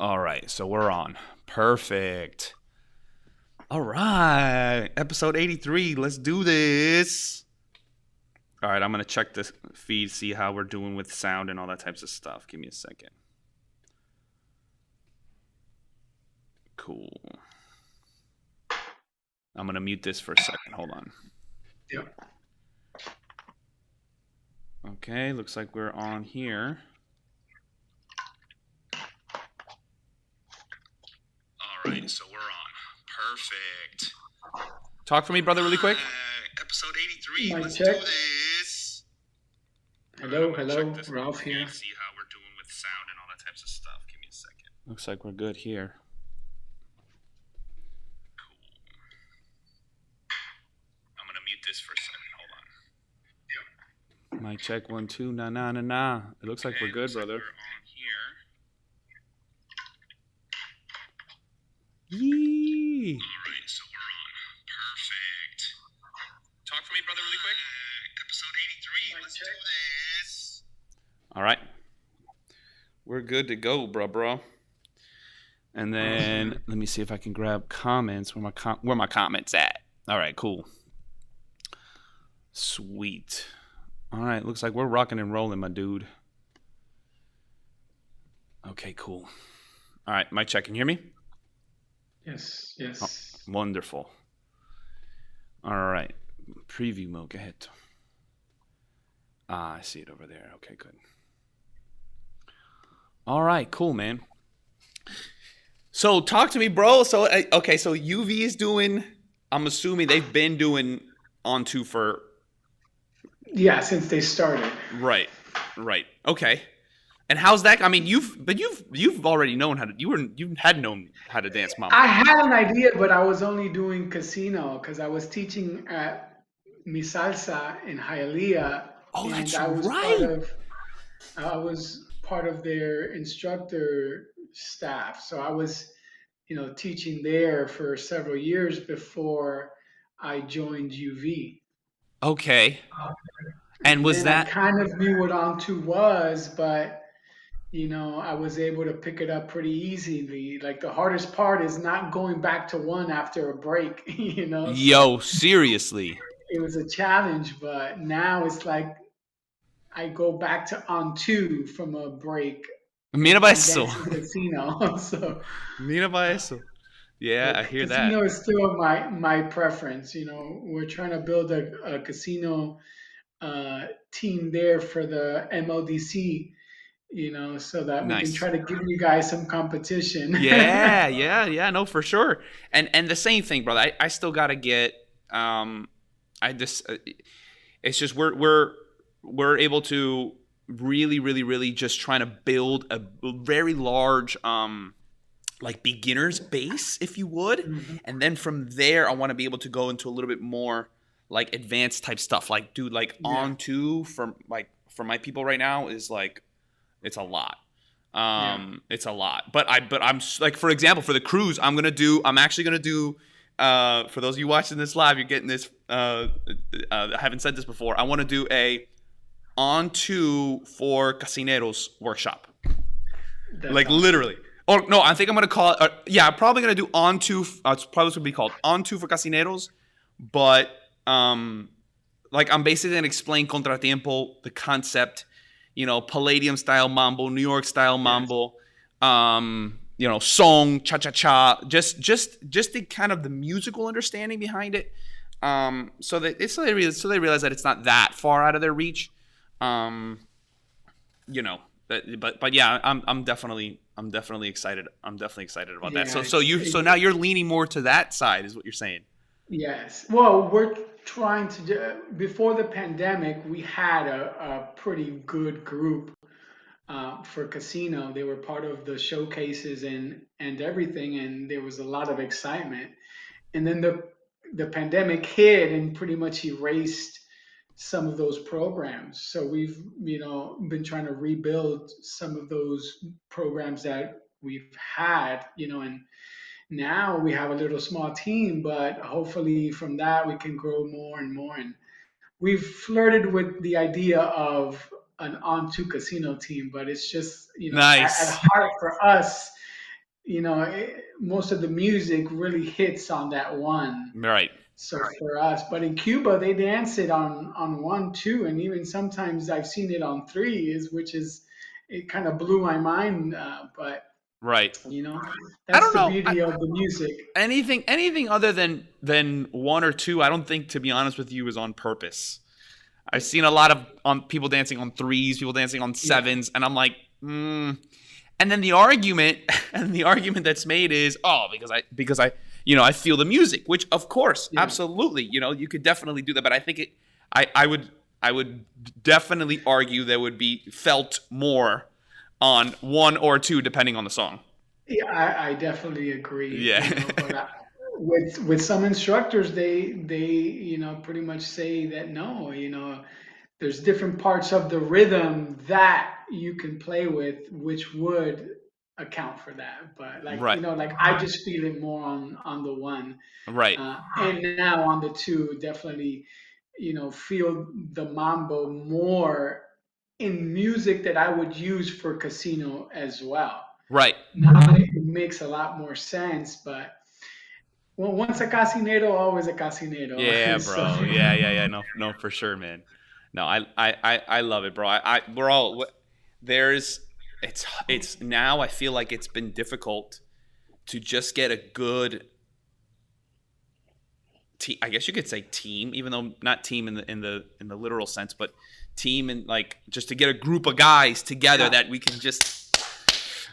All right, so we're on. Perfect. All right, episode 83. Let's do this. All right, I'm going to check the feed, see how we're doing with sound and all that types of stuff. Give me a second. Cool. I'm going to mute this for a second. Hold on. Yep. Okay, looks like we're on here. All right, so we're on. Perfect. Talk for me, brother, really quick. Episode 83. Mic Let's check. do this. Hello, Ralph here. See how we're doing with sound and all that types of stuff. Give me a second. Looks like we're good here. Cool. I'm gonna mute this for a second. Hold on. Yep. Mic check 1 2. Nah. It looks like we're good, brother. Like we're on here. Yee. All right, so we're on. Perfect. Talk for me, brother, really quick. Episode 83. Let's do this. All right. We're good to go, bro. And then let me see if I can grab comments. Where my comments at? All right, cool. Sweet. All right, looks like we're rocking and rolling, my dude. Okay, cool. All right, mic check. Can you hear me? Yes. Oh, wonderful. All right. Preview mode. Go ahead. I see it over there. Okay, good. All right, cool, man. So talk to me, bro. So okay, so UV is doing. I'm assuming they've been doing On2 for. Yeah, since they started. Right. Okay. And how's that? I mean, you've already known how to. You had known how to dance mambo. I had an idea, but I was only doing casino because I was teaching at Mi Salsa in Hialeah, Oh, and that's I was right. part of their instructor staff. So I was, teaching there for several years before I joined UV. Okay. And And was then I that kind of knew what On2 was, but I was able to pick it up pretty easily. Like the hardest part is not going back to one after a break, so yo, seriously? it was a challenge, but now it's like I go back to On2 from a break Mira if para I'm eso. dancing casino. So Mira para eso. Yeah, I but hear that. casino is still my preference. We're trying to build a casino team there for the MLDC, so that we can Nice. try to give you guys some competition. Yeah, no, for sure. And the same thing, brother. I still gotta get. I just. It's just we're able to really just trying to build a very large like beginner's base, if you would, Mhm. and then from there I want to be able to go into a little bit more like advanced type stuff. Like, dude, like Yeah, On2 for my people right now is like it's a lot. yeah. It's a lot. But I'm like, for example, for the cruise, I'm actually gonna do. For those of you watching this live, you're getting this. I haven't said this before. I want to do a On2 for casineros workshop. That's Like awesome. literally. Or no, I think I'm gonna call it. Yeah, I'm probably gonna do On2. It's probably gonna be called On2 for casineros. But like I'm basically gonna explain contratiempo, the concept, Palladium style mambo, New York style Yes. mambo, song, cha cha cha, just the kind of the musical understanding behind it, so they realize that it's not that far out of their reach, um, but yeah, I'm definitely excited. I'm definitely excited about that. Yeah, So now you're leaning more to that side, is what you're saying? yes. Well, we're trying to before the pandemic, we had a pretty good group for casino. They were part of the showcases and everything, and there was a lot of excitement. And then the pandemic hit and pretty much erased some of those programs. So we've been trying to rebuild some of those programs that we've had, and now we have a little small team, but hopefully from that we can grow more and more. And we've flirted with the idea of an on to casino team, but it's just at Nice. heart for us, most of the music really hits on that one. Right. So for us, but in Cuba they dance it on one, two, and even sometimes I've seen it on three, which is it kind of blew my mind. But Right. you know, I that's don't the know. beauty of the music. Anything other than one or two, I don't think, to be honest with you, is on purpose. I've seen a lot of people dancing on threes, people dancing on Yeah, sevens, and I'm like, And then the argument that's made is, oh, because I I feel the music, which of course, yeah. absolutely, you could definitely do that, but I think I would definitely argue there would be felt more on one or two depending on the song. Yeah, I definitely agree. Yeah. But with some instructors, they pretty much say that no, there's different parts of the rhythm that you can play with, which would account for that. But like Right. like I just feel it more on the one, Right. and now on the two, definitely, feel the mambo more in music that I would use for casino as well. Right. Now it makes a lot more sense, but well, once a casinero, always a Yeah, casinero. So bro. Yeah. No, no, for sure, man. No, I love it, bro. We're all there's it's now I feel like it's been difficult to just get a good team. I guess you could say team, even though not team in the literal sense, but team, and like just to get a group of guys together yeah, that we can just,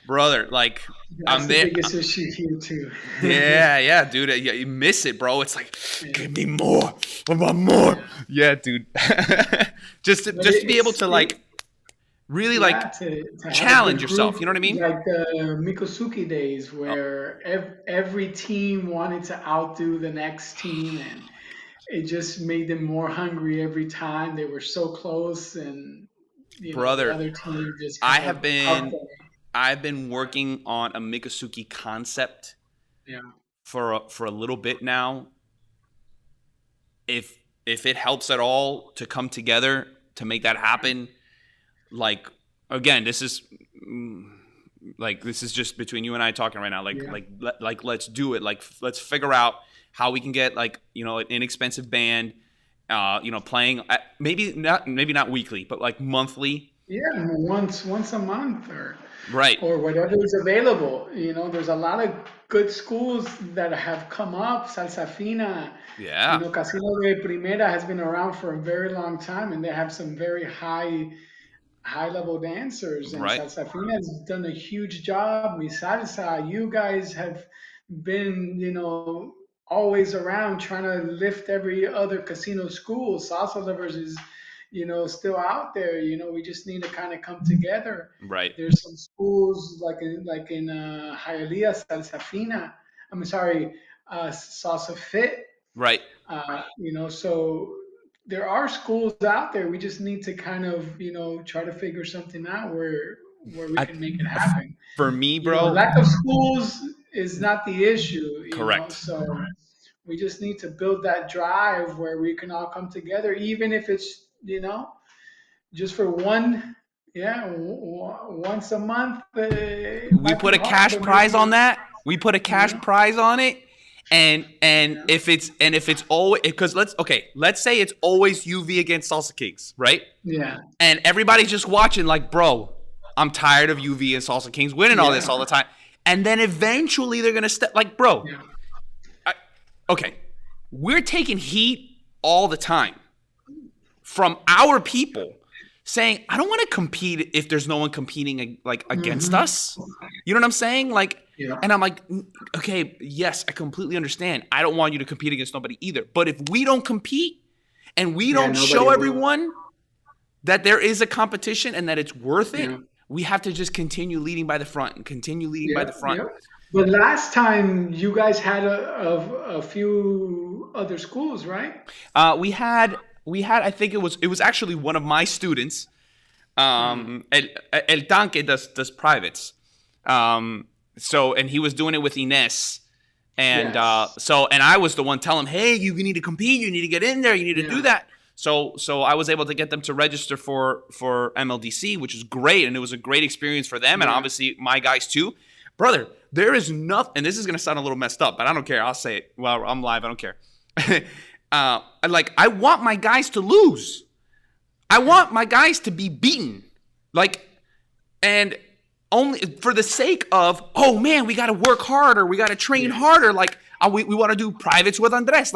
brother, like that's I'm the there. biggest issue here too. Yeah, dude. Yeah, you miss it, bro. It's like, Yeah, give me more. I want more. yeah. Yeah, dude. just to, But just to be able to like really like yeah, to have a challenge good yourself. group You know what I mean? like the Mikosuki days, Oh, where every team wanted to outdo the next team, and it just made them more hungry every time. They were so close, and the brother, other team just I kind have of up been them. I've been working on a Mikasuki concept Yeah, for a little bit now. If it helps at all to come together to make that happen, like again, mm, this is just between you and I talking right now. yeah, Let's do it. Like let's figure out how we can get like an inexpensive band, playing maybe not weekly, but like monthly. yeah. Once a month, Right. or whatever is available. There's a lot of good schools that have come up. Salsa Fina, Yeah. Casino de Primera has been around for a very long time, and they have some very high level dancers. And Right. Salsa Fina has done a huge job. Mi Salsa, you guys have been, always around trying to lift every other casino school. Salsa Lovers is, still out there. We just need to kind of come together. Right. There's some schools like in Hialeah, Salsa Fina. I'm sorry, Salsa Fit. Right. So there are schools out there. We just need to kind of, try to figure something out where we I, can make it happen. for me, bro. Lack of schools is not the issue. Correct. So we just need to build that drive where we can all come together, even if it's, just for one, yeah, once a month. It We might put be a hard, cash but prize maybe, on that. We put a cash yeah, prize on it. And yeah, if it's always, because let's say it's always UV against Salsa Kings, right? yeah, And everybody's just watching like, bro, I'm tired of UV and Salsa Kings winning all this yeah, all the time. And then eventually they're gonna step like, bro, yeah, I, okay, we're taking heat all the time from our people saying, I don't want to compete if there's no one competing like against hmm, us. You know what I'm saying? Like, yeah, and I'm like, okay, yes, I completely understand. I don't want you to compete against nobody either. But if we don't compete and we yeah. don't Nobody show will. everyone that there is a competition and that it's worth it, Yeah. we have to just continue leading by the front and continue leading by the Yep, front. yep. But last time you guys had a few other schools, right? We had I think it was actually one of my students. Mm. El Tanque does privates. And he was doing it with Ines. And Yes. and I was the one telling him, hey, you need to compete, you need to get in there, you need to do Yeah. that. So I was able to get them to register for MLDC, which is great, and it was a great experience for them, and Yeah. obviously my guys too. brother, there is nothing, and this is going to sound a little messed up, but I don't care. I'll say it. Well, I'm live. I don't care. I want my guys to lose. I want my guys to be beaten. And only for the sake of, oh man, we got to work harder. We got to train harder. We want to do privates with Andres.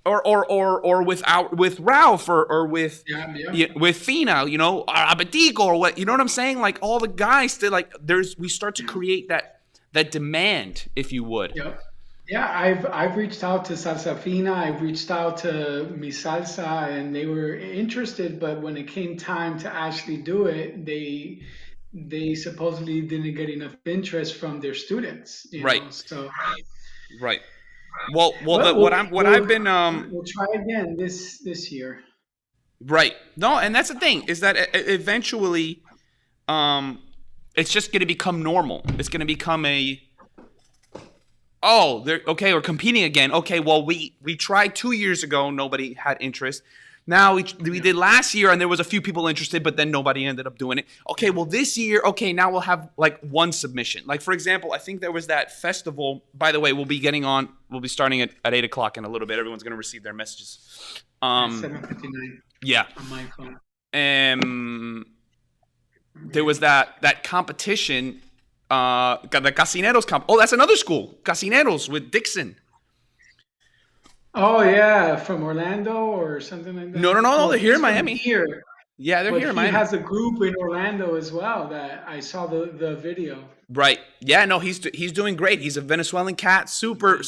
Or with Ralph or with Fina, or Abetico or what, you know what I'm saying? Like all the guys that we start to create that demand, if you would. Yeah, I've reached out to Salsa Fina, I've reached out to Mi Salsa, and they were interested, but when it came time to actually do it, they supposedly didn't get enough interest from their students, right? So right. Well, I've been we'll try again this year. Right. No, and that's the thing is that eventually, it's just going to become normal. It's going to become we're competing again. Okay, well we tried 2 years ago, nobody had interest. Now we did last year, and there was a few people interested, but then nobody ended up doing it. Okay, well this year, now we'll have one submission. Like for example, I think there was that festival. By the way, we'll be starting at 8:00 in a little bit. Everyone's gonna receive their messages. 7:59. Yeah. On my phone. There was that competition. The Casineros Oh, that's another school. Casineros with Dixon. Oh yeah, from Orlando or something like that. No, they're here in Miami. Here. Yeah, they're here in Miami. He has a group in Orlando as well that I saw the video. Right. Yeah, no, he's doing great. He's a Venezuelan cat, super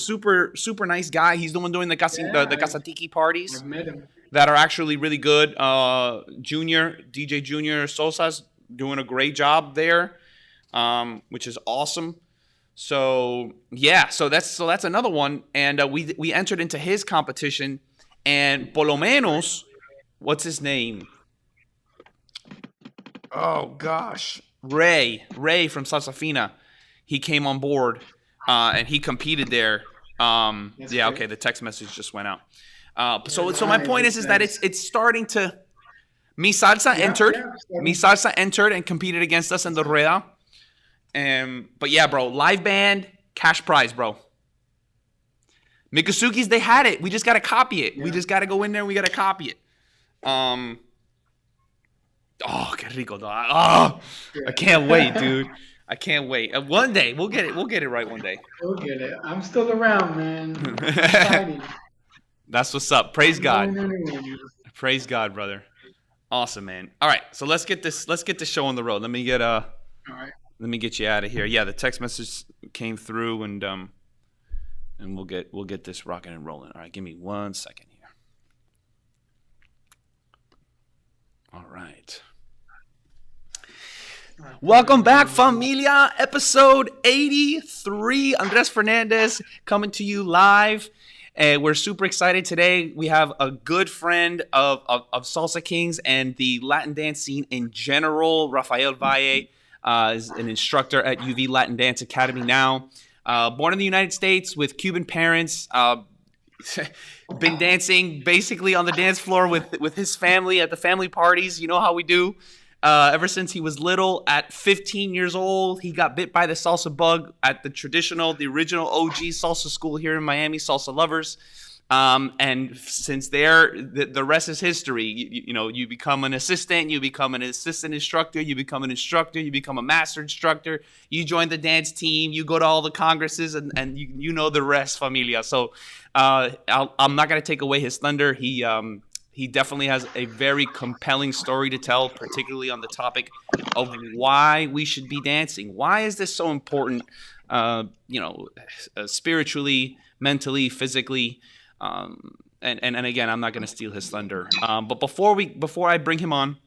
nice guy. He's the one doing the Casatiki parties. I've met him. That are actually really good. DJ Junior Sosa's doing a great job there, which is awesome. So yeah, so that's another one, and we entered into his competition, and por lo menos, what's his name? Oh gosh, Ray from Salsa Fina, he came on board, and he competed there. Okay, the text message just went out. So my point is that it's starting to. Mi Salsa entered. Mi Salsa entered and competed against us in the Rueda. But yeah, bro, live band, cash prize, bro. Mikasuki's, they had it. We just got to copy it. Yeah. We just got to go in there and we got to copy it. Oh, qué rico, dog. Oh, I can't wait, dude. I can't wait. One day, we'll get it. We'll get it right one day. We'll get it. I'm still around, man. That's what's up. Praise God. Praise God, brother. Awesome, man. All right, so let's get this show on the road. Let me get All right. Let me get you out of here. Yeah, the text message came through, and we'll get this rocking and rolling. All right, give me 1 second here. All right. Welcome back, familia. Episode 83. Andres Fernandez coming to you live. We're super excited today. We have a good friend of Salsa Kings and the Latin dance scene in general, Rafael Valle. Is an instructor at UV Latin Dance Academy now. Born in the United States with Cuban parents. Been dancing basically on the dance floor with his family at the family parties. You know how we do. Ever since he was little. At 15 years old, he got bit by the salsa bug at the original OG salsa school here in Miami, Salsa Lovers. And since there, the rest is history. You become an assistant, you become an assistant instructor, you become an instructor, you become a master instructor, you join the dance team, you go to all the congresses, and you know the rest, familia. So I'm not going to take away his thunder. He definitely has a very compelling story to tell, particularly on the topic of why we should be dancing. Why is this so important, spiritually, mentally, physically? And again, I'm not going to steal his thunder. But before I bring him on,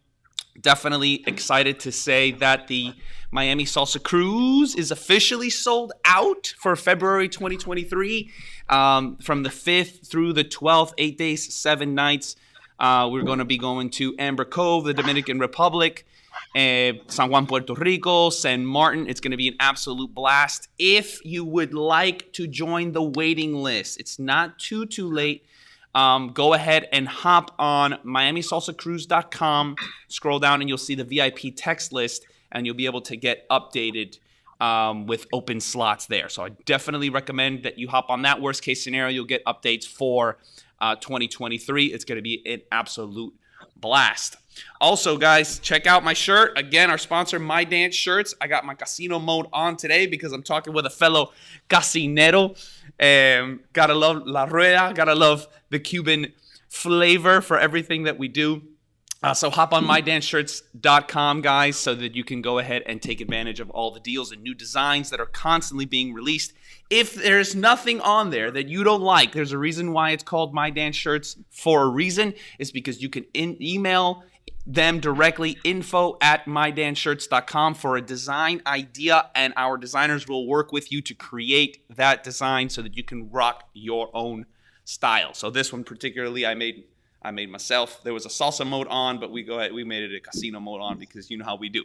definitely excited to say that the Miami Salsa Cruise is officially sold out for February 2023. From the 5th through the 12th, 8 days, 7 nights. We're going to be going to Amber Cove, the Dominican Republic, San Juan, Puerto Rico, San Martin. It's going to be an absolute blast. If you would like to join the waiting list, it's not too late. Go ahead and hop on MiamiSalsaCruise.com. Scroll down and you'll see the VIP text list, and you'll be able to get updated with open slots there. So I definitely recommend that you hop on that. Worst case scenario, you'll get updates for 2023. It's going to be an absolute blast. Also, guys, check out my shirt. Again, our sponsor, My Dance Shirts. I got my casino mode on today because I'm talking with a fellow casinero. Gotta love La Rueda. Gotta love the Cuban flavor for everything that we do. So hop on mydanceshirts.com, guys, so that you can go ahead and take advantage of all the deals and new designs that are constantly being released. If there's nothing on there that you don't like, there's a reason why it's called My Dance Shirts for a reason. It's because you can email them directly, info@mydanceshirts.com for a design idea, and our designers will work with you to create that design so that you can rock your own style. So this one particularly, I made myself. There was a salsa mode on, but we made it a casino mode on because you know how we do.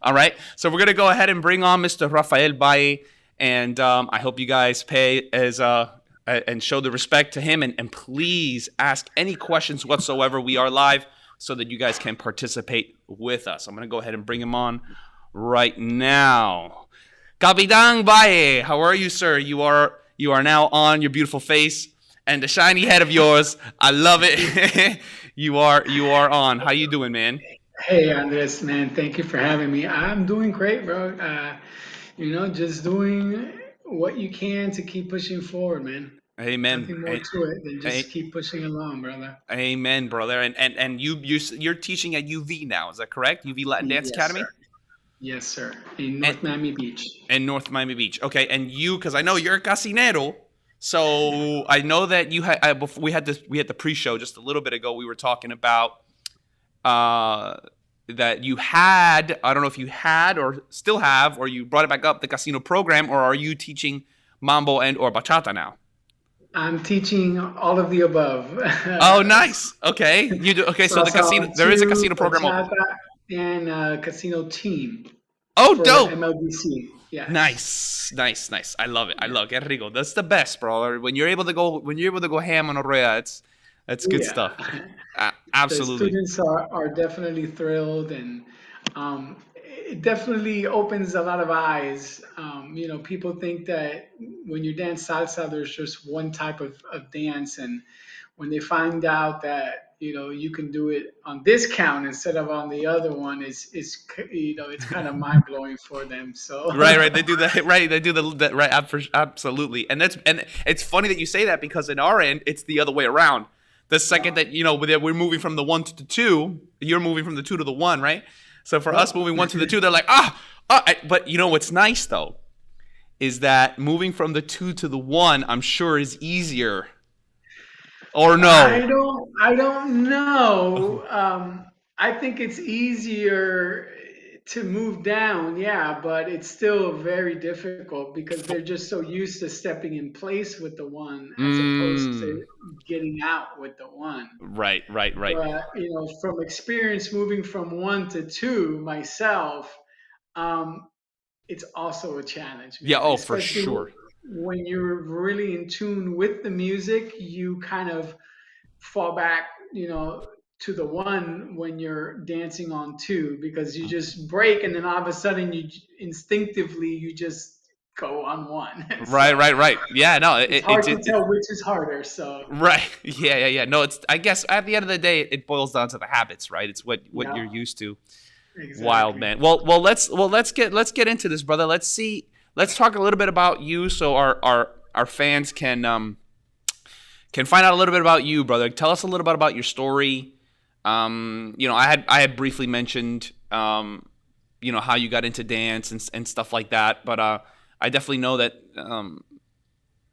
All right, so we're gonna go ahead and bring on Mr. Rafael Valle, and I hope you guys pay and show the respect to him, and please ask any questions whatsoever. We are live, so that you guys can participate with us. I'm gonna go ahead and bring him on right now. Capitan Valle, how are you, sir? You are now on, your beautiful face and the shiny head of yours. I love it. you are on. How you doing, man? Hey, Andres, man, thank you for having me. I'm doing great, bro. Just doing what you can to keep pushing forward, man. Amen. Nothing more to it than just keep pushing along, brother. Amen, brother. And you're teaching at UV now, is that correct? UV Latin Dance Yes, Academy? sir. Yes, sir. In North Miami Beach. In North Miami Beach. Okay, and because I know you're a casinero, so I know that you had before we had the pre-show just a little bit ago. We were talking about that you had, I don't know if you had or still have, or you brought it back up, the casino program, or are you teaching mambo and or bachata now? I'm teaching all of the above. Oh, nice. Okay, you do. Okay, so the casino, there is a casino program open. And casino team. Oh, for dope. MLBC. Yeah. Nice. I love it. I love it. Rico. That's the best, bro. When you're able to go ham on a Rueda, that's good stuff. Absolutely. The students are definitely thrilled, and it definitely opens a lot of eyes. People think that when you dance salsa, there's just one type of dance, and when they find out that you can do it on this count instead of on the other one, it's kind of mind blowing for them. So right, they do that. Right, they do that. Right, absolutely. And it's funny that you say that because in our end, it's the other way around. The second that we're moving from the 1 to the 2, you're moving from the 2 to the 1, right? So for us moving 1 to the 2, they're like but what's nice though is that moving from the 2 to the 1, I'm sure is easier. Or no? I don't know. I think it's easier to move down, yeah, but it's still very difficult because they're just so used to stepping in place with the 1 as opposed to getting out with the 1. Right. But from experience moving from 1 to 2 myself, it's also a challenge. Yeah, for Especially sure. when you're really in tune with the music, you kind of fall back, to the 1 when you're dancing on 2 because you just break, and then all of a sudden you just go on 1. Right. Yeah, no, it's hard to tell which is harder. So right, yeah. No, I guess at the end of the day, it boils down to the habits, right? It's what you're used to. Exactly. Wild, man. Well, let's get into this, brother. Let's talk a little bit about you, so our fans can find out a little bit about you, brother. Tell us a little bit about your story. I had briefly mentioned, how you got into dance and stuff like that, but I definitely know that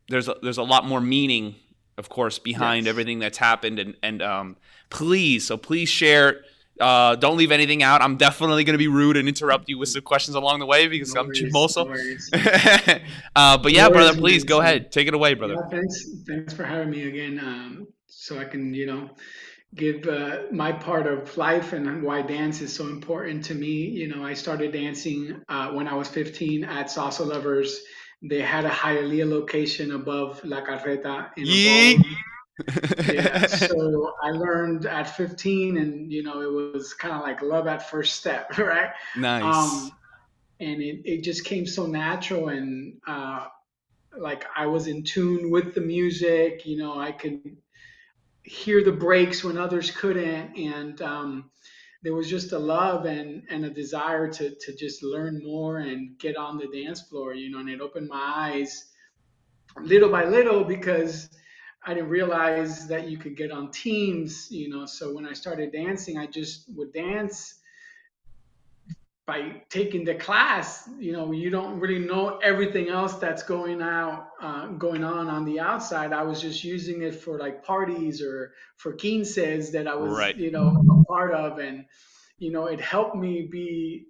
there's a lot more meaning, of course, behind everything that's happened, and please share. Don't leave anything out. I'm definitely going to be rude and interrupt you with some questions along the way because I'm chismoso. But yeah, brother, please go ahead. Take it away, brother. Yeah, thanks for having me again. So I can, give my part of life and why dance is so important to me. I started dancing when I was 15 at Salsa Lovers. They had a Hialeah location above La Carreta in a yeah, so I learned at 15, and it was kind of like love at first step, right? Nice. and it just came so natural. And like I was in tune with the music, I could hear the breaks when others couldn't. And there was just a love and a desire to just learn more and get on the dance floor, and it opened my eyes little by little, because I didn't realize that you could get on teams, so when I started dancing, I just would dance by taking the class. You don't really know everything else that's going on the outside. I was just using it for like parties or for quinces that I was, Right. a part of. And it helped me be,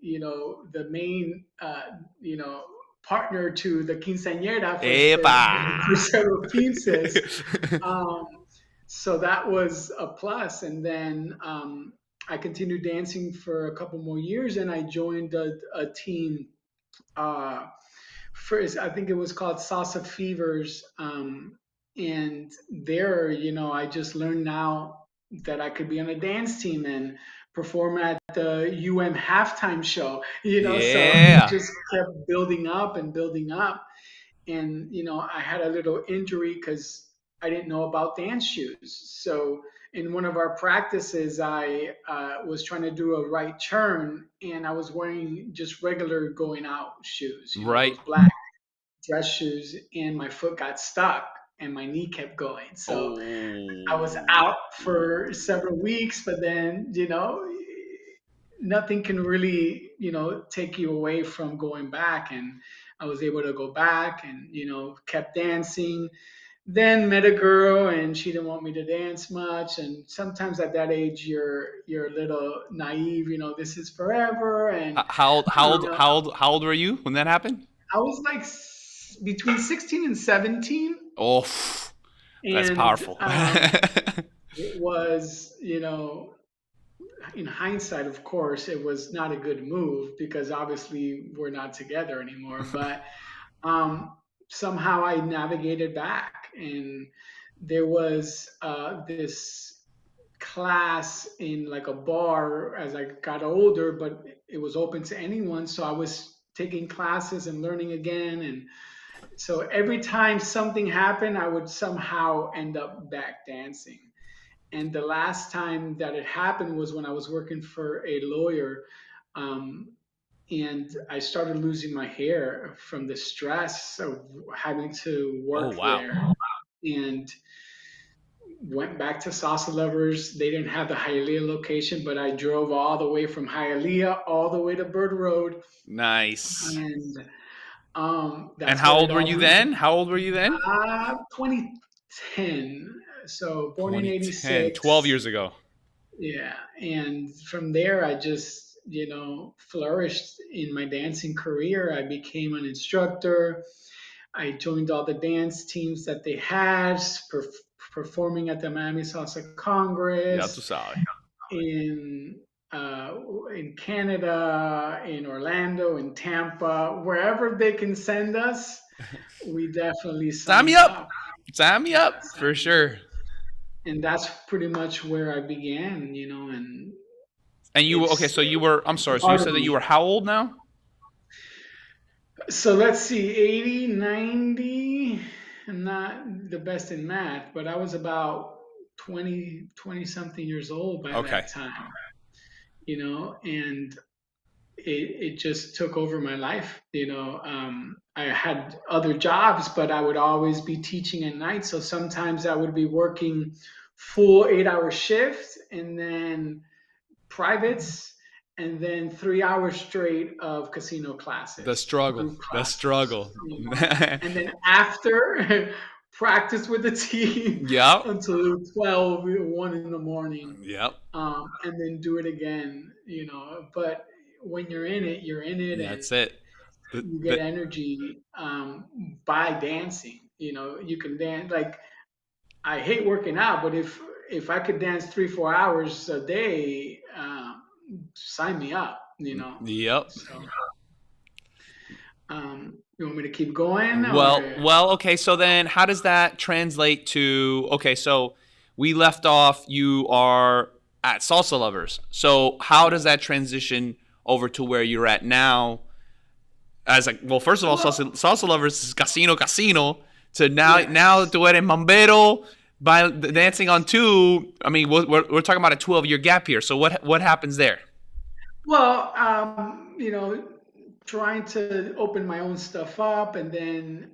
the main, partner to the quinceañera Epa. for several quinces. um, so that was a plus. And then I continued dancing for a couple more years, and I joined a team. Uh, First, I think it was called Salsa Fevers, and there, I just learned now that I could be on a dance team and perform at the halftime show. So it Yeah. just kept building up and building up. And I had a little injury because I didn't know about dance shoes. So in one of our practices, I was trying to do a right turn, and I was wearing just regular going out shoes, Right. those black dress shoes, and my foot got stuck and my knee kept going. So I was Oh. out for several weeks, but then nothing can really take you away from going back. And I was able to go back and kept dancing. Then met a girl, and she didn't want me to dance much. And sometimes at that age, you're a little naive. This is forever. And How old? How you old? know How old? How old were you when that happened? I was like between 16 and 17. Oh, that's And powerful. it was, in hindsight, of course, it was not a good move, because obviously we're not together anymore. But um, somehow I navigated back, and there was this class in like a bar as I got older, but it was open to anyone. So I was taking classes and learning again. And so every time something happened, I would somehow end up back dancing. And the last time that it happened was when I was working for a lawyer. Um, and I started losing my hair from the stress of having to Oh work wow. there. And went back to Salsa Lovers. They didn't have the Hialeah location, but I drove all the way from Hialeah all the way to Bird Road. Nice. And And that's how where it old were all you began. then? How old were you then? 2010. So born in 2010. 12 86. years ago. Yeah. And from there, I just, flourished in my dancing career. I became an instructor. I joined all the dance teams that they had, performing at the Miami Salsa Ya tú Congress sabes. in uh, in Canada, in Orlando, in Tampa, wherever they can send us, we definitely Sign me sign up. up. Sign me Yeah, up for sure. and that's pretty much where I began, and And you were okay. it's So you were. I'm sorry. So you part of said that you were me. how old now? So let's see, 80, 90. I'm not the best in math, but I was about 20 something years old by Okay. that time, and it just took over my life. I had other jobs, but I would always be teaching at night. So sometimes I would be working full 8-hour shifts, and then privates, and then 3 hours straight of casino The classes, struggle. group The classes, struggle. and then after practice with the team Yep. until 12, 1 in the morning, Yep. and then do it again. But when you're in it, you're in it, and That's it. you get The, energy by dancing. You can dance. Like, I hate working out, but if I could dance 3-4 hours a day, sign me up. yep. So you want me to keep going, Well, or well, okay. So then, how does that translate to? Okay, so we left off. You are at Salsa Lovers. So how does that transition over to where you're at now? as like, well, first of all, Well, salsa lovers is casino casino to now yes. to it in Mambero by dancing on two. I mean, we're talking about a 12-year gap here. So what happens there? Well, trying to open my own stuff up and then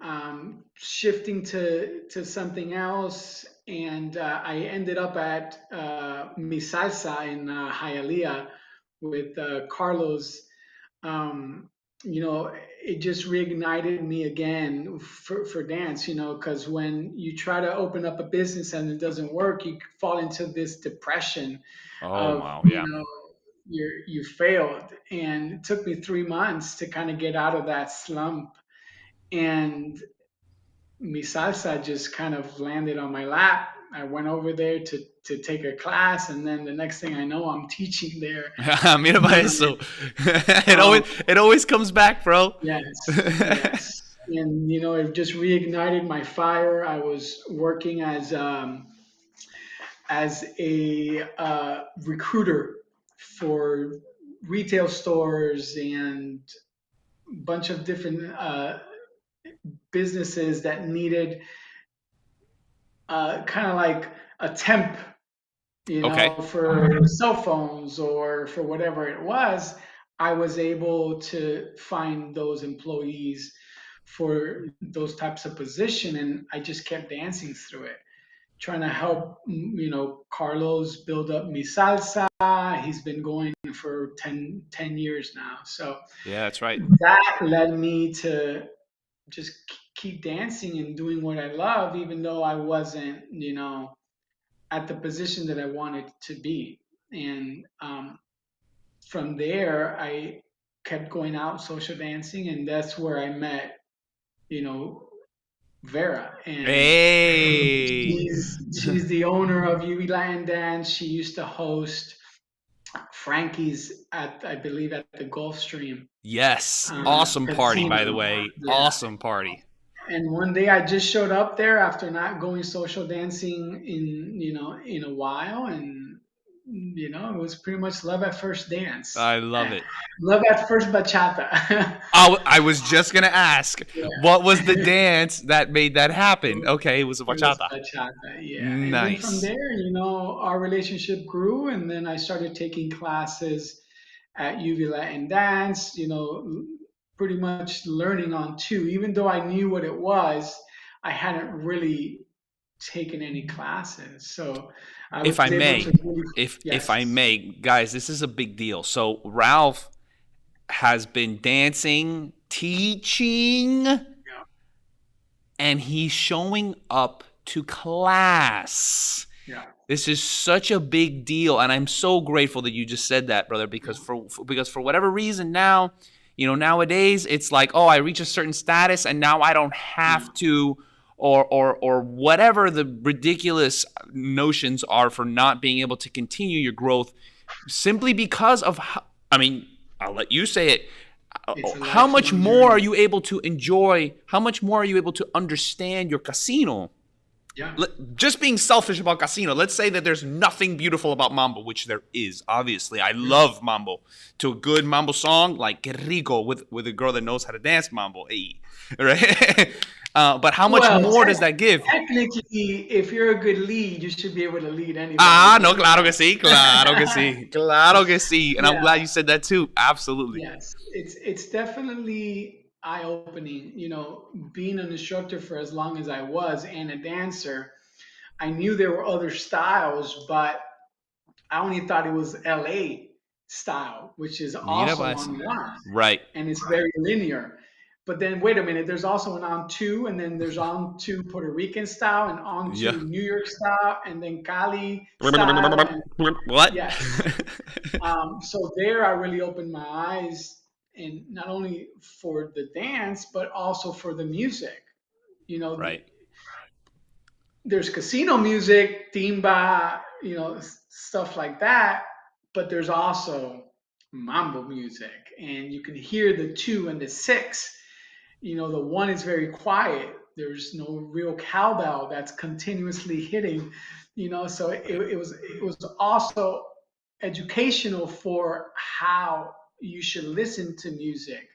shifting to something else. And I ended up at Mi Salsa in Hialeah with Carlos. Um, it just reignited me again for dance, because when you try to open up a business and it doesn't work, you fall into this depression Oh of, wow, yeah. you failed. And it took me 3 months to kind of get out of that slump. And mi salsa just kind of landed on my lap. I went over there to take a class, and then the next thing I know, I'm teaching there. Mira para eso. Um, It always comes back, bro. yes, yes. And it just reignited my fire. I was working as a recruiter for retail stores and a bunch of different businesses that needed kind of like a temp, Okay. for cell phones or for whatever it was. I was able to find those employees for those types of position, and I just kept dancing through it, trying to help, Carlos build up Mi Salsa. He's been going for 10 years now. So Yeah, that's right. that led me to just keep dancing and doing what I love, even though I wasn't, at the position that I wanted to be. And from there, I kept going out social dancing, and that's where I met, you know, Vera. And Hey. she's the owner of UV Latin Dance. She used to host Frankie's at, I believe, at the Gulfstream Yes. Awesome party, by the casino. way. Yeah. Awesome party. And one day I just showed up there after not going social dancing in a while, and it was pretty much love at first dance. I love it. Love at first bachata. I was just gonna ask, what was the dance that made that happen? Okay, it was a It was bachata. bachata, yeah. And then from Nice. there, our relationship grew, and then I started taking classes at UV Latin Dance, pretty much learning on two. Even though I knew what it was, I hadn't really taken any classes. So I was If I able to may, really, if I yes. may, guys, this is a big deal. So Ralph has been dancing, teaching, Yeah. and he's showing up to class. Yeah. This is such a big deal, and I'm so grateful that you just said that, brother. Because because for whatever reason now, nowadays it's like, oh, I reach a certain status, and now I don't Yeah. have to, or whatever the ridiculous notions are for not being able to continue your growth simply because of how, I mean, I'll let you say it. It's a How much lifelong more are journey. you able to enjoy? How much more are you able to understand your casino? Yeah. Just being selfish about casino, let's say that there's nothing beautiful about mambo, which there is. Obviously, I Yeah. love mambo. To a good mambo song, like Que Rico, with a girl that knows how to dance mambo, hey, right? But how much Well, more does that give? technically, if you're a good lead, you should be able to lead anybody Ah, no, good. claro que sí, claro que sí, claro que sí, and I'm Yeah. glad you said that too. Absolutely. Yes, it's definitely eye-opening. Being an instructor for as long as I was and a dancer, I knew there were other styles, but I only thought it was LA style, which is Mira also para on eso. one, Right. and it's very linear. But then wait a minute, there's also an on two, and then there's on two Puerto Rican style, and on Yeah. two New York style, and then Cali style, and What? yes. So there, I really opened my eyes, and not only for the dance, but also for the music. You know, Right. there's casino music, timba, stuff like that, but there's also mambo music, and you can hear the two and the six. The one is very quiet. There's no real cowbell that's continuously hitting. So it was also educational for how you should listen to music.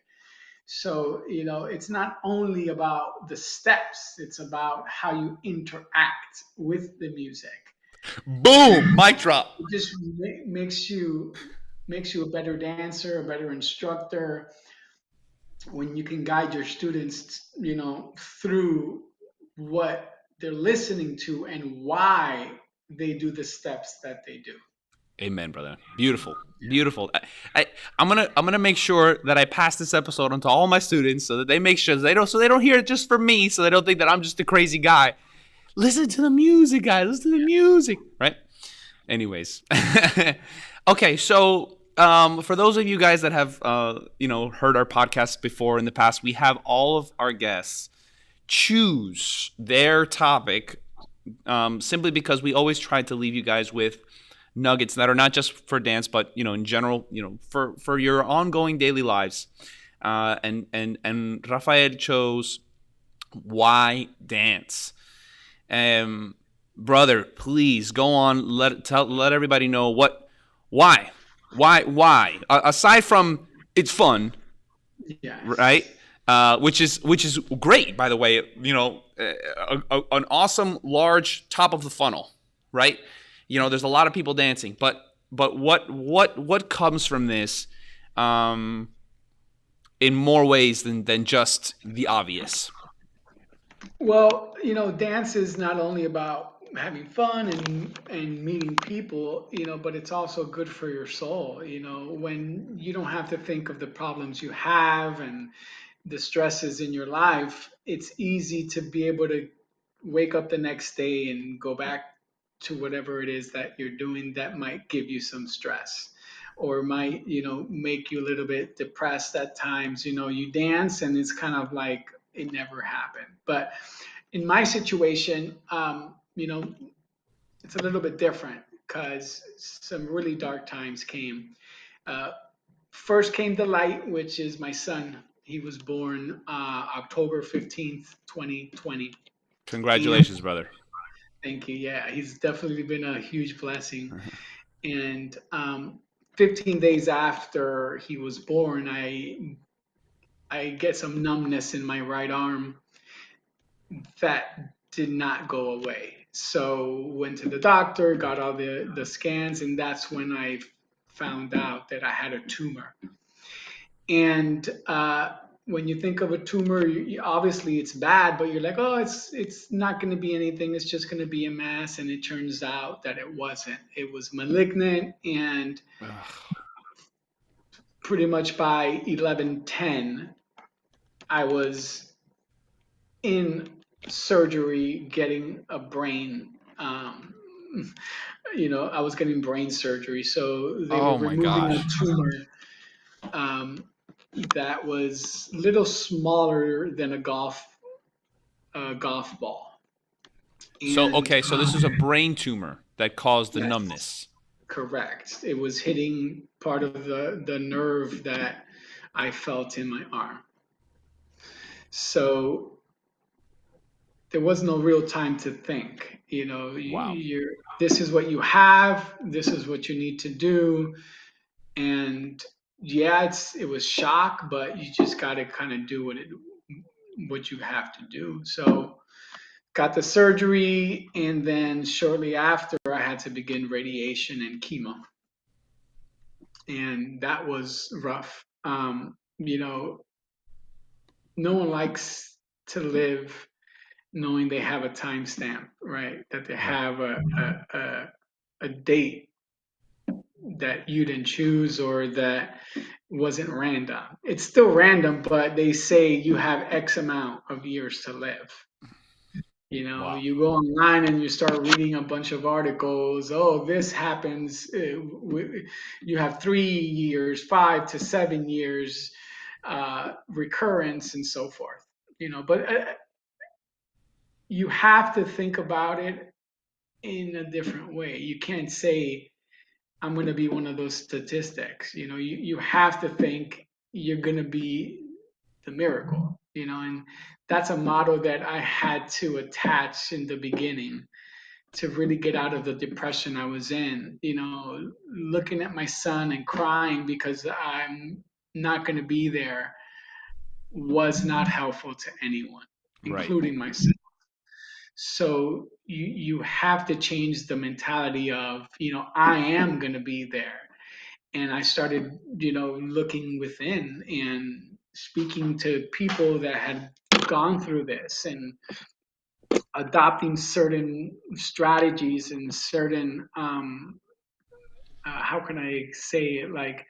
So, it's not only about the steps, it's about how you interact with the music. And Boom, mic drop. it just makes you a better dancer, a better instructor when you can guide your students, through what they're listening to and why they do the steps that they do. Amen, brother. Beautiful, beautiful. I'm gonna make sure that I pass this episode on to all my students so that they make sure they don't hear it just for me, so they don't think that I'm just a crazy guy. Listen to the music, guys. Listen to the music, right? Anyways, okay. So, for those of you guys that have, heard our podcast before in the past, we have all of our guests choose their topic, simply because we always try to leave you guys with nuggets that are not just for dance, but in general, for your ongoing daily lives. And Rafael chose why dance. Brother, please go on. Let everybody know why. Aside from it's fun, right? Yes. Which is great, by the way. An awesome large top of the funnel, right? There's a lot of people dancing, but what comes from this, in more ways than just the obvious. Well, dance is not only about having fun and meeting people, but it's also good for your soul, when you don't have to think of the problems you have and the stresses in your life. It's easy to be able to wake up the next day and go back to whatever it is that you're doing that might give you some stress or might, make you a little bit depressed at times. You dance and it's kind of like it never happened. But in my situation, it's a little bit different because some really dark times came. Uh, First came the light, which is my son. He was born October 15th, 2020. And Congratulations, brother. thank you. Yeah, he's definitely been a huge blessing. And 15 days after he was born, I get some numbness in my right arm that did not go away. So went to the doctor, got all the scans, and that's when I found out that I had a tumor. And when you think of a tumor, obviously it's bad, but you're like, oh, it's not going to be anything. It's just going to be a mass. And it turns out that it wasn't. It was malignant, and pretty much by 11:10, I was in surgery getting a brain. I was getting brain surgery, so they were Oh my removing a gosh. tumor um, that was a little smaller than a golf ball. So And okay, so this is a brain tumor that caused the yes, numbness. correct. It was hitting part of the nerve that I felt in my arm. So there was no real time to think. Wow. This is what you have. This is what you need to do. And yeah, it was shock, but you just got to kind of do what you have to do. So got the surgery, and then shortly after, I had to begin radiation and chemo, and that was rough. No one likes to live knowing they have a timestamp, right? That they Right. have a date that you didn't choose or that wasn't random. It's still random, but they say you have X amount of years to live. Wow. You go online and you start reading a bunch of articles. Oh, this happens. You have 3 years, 5 to 7 years recurrence, and so forth. But you have to think about it in a different way. You can't say I'm going to be one of those statistics. You have to think you're going to be the miracle. And that's a motto that I had to attach in the beginning to really get out of the depression I was in. Looking at my son and crying because I'm not going to be there. was not helpful to anyone, Right. including myself. So you have to change the mentality of, I am going to be there. And I started, looking within and speaking to people that had gone through this and adopting certain strategies and certain, how can I say it, like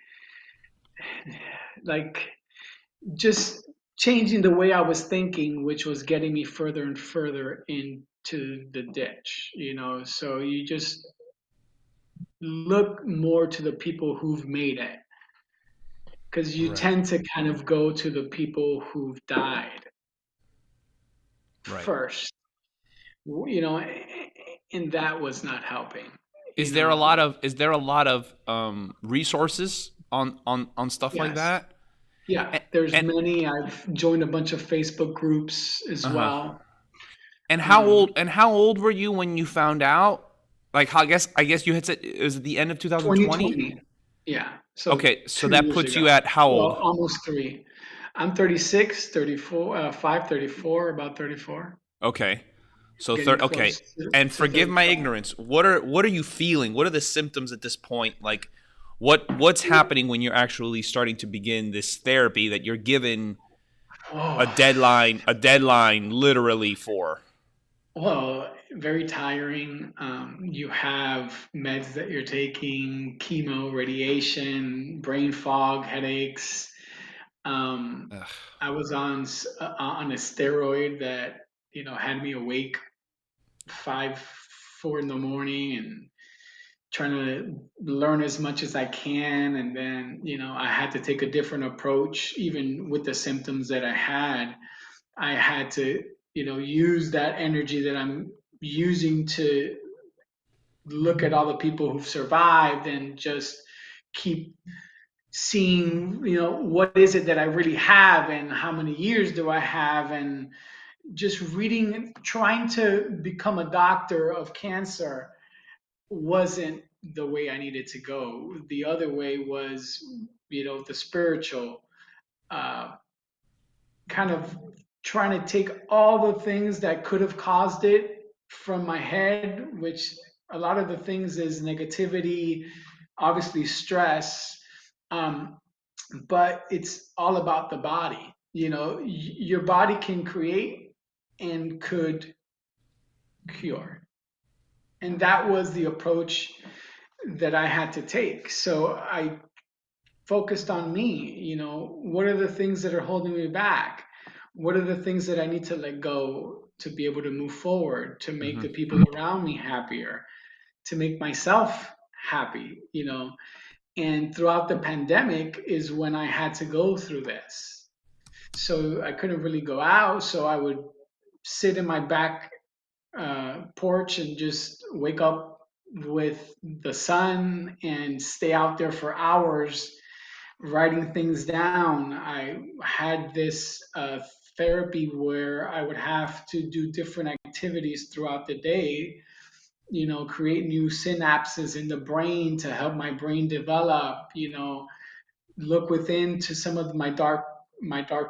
just changing the way I was thinking, which was getting me further and further into the ditch, So you just look more to the people who've made it, because you Right. tend to kind of go to the people who've died Right. first, you know, and that was not helping, you Is there a know. lot of resources on stuff like Yes. that? Yeah, And, there's and many. I've joined a bunch of Facebook groups as uh-huh. well. And Um, how old were you when you found out? Like, I guess you had said it was at the end of 2020. 2020. Yeah, so Okay, so 2 that years puts ago. you at how Well, old? almost 3. I'm 36, 34, 5, 34, about 34, Okay. So getting third. Okay. close And to forgive my 35. ignorance. What are you feeling? What are the symptoms at this point? Like, what's happening when you're actually starting to begin this therapy that you're given Oh, a deadline literally for? well, very tiring. You have meds that you're taking, chemo, radiation, brain fog, headaches. Um, Ugh. I was on a steroid that had me awake 5, 4 in the morning and trying to learn as much as I can. And then I had to take a different approach, even with the symptoms that I had. I had to use that energy that I'm using to look at all the people who've survived and just keep seeing what is it that I really have and how many years do I have, and just reading, trying to become a doctor of cancer wasn't the way I needed to go. The other way was the spiritual, uh, kind of trying to take all the things that could have caused it from my head, which a lot of the things is negativity, obviously stress, um, but it's all about the body. Your body can create and could cure. And that was the approach that I had to take. So I focused on me. What are the things that are holding me back? What are the things that I need to let go to be able to move forward, to make Hmm. the people around me happier, to make myself happy? And throughout the pandemic is when I had to go through this. So I couldn't really go out. So I would sit in my back porch and just wake up with the sun and stay out there for hours writing things down. I had this therapy where I would have to do different activities throughout the day, create new synapses in the brain to help my brain develop, look within to some of my dark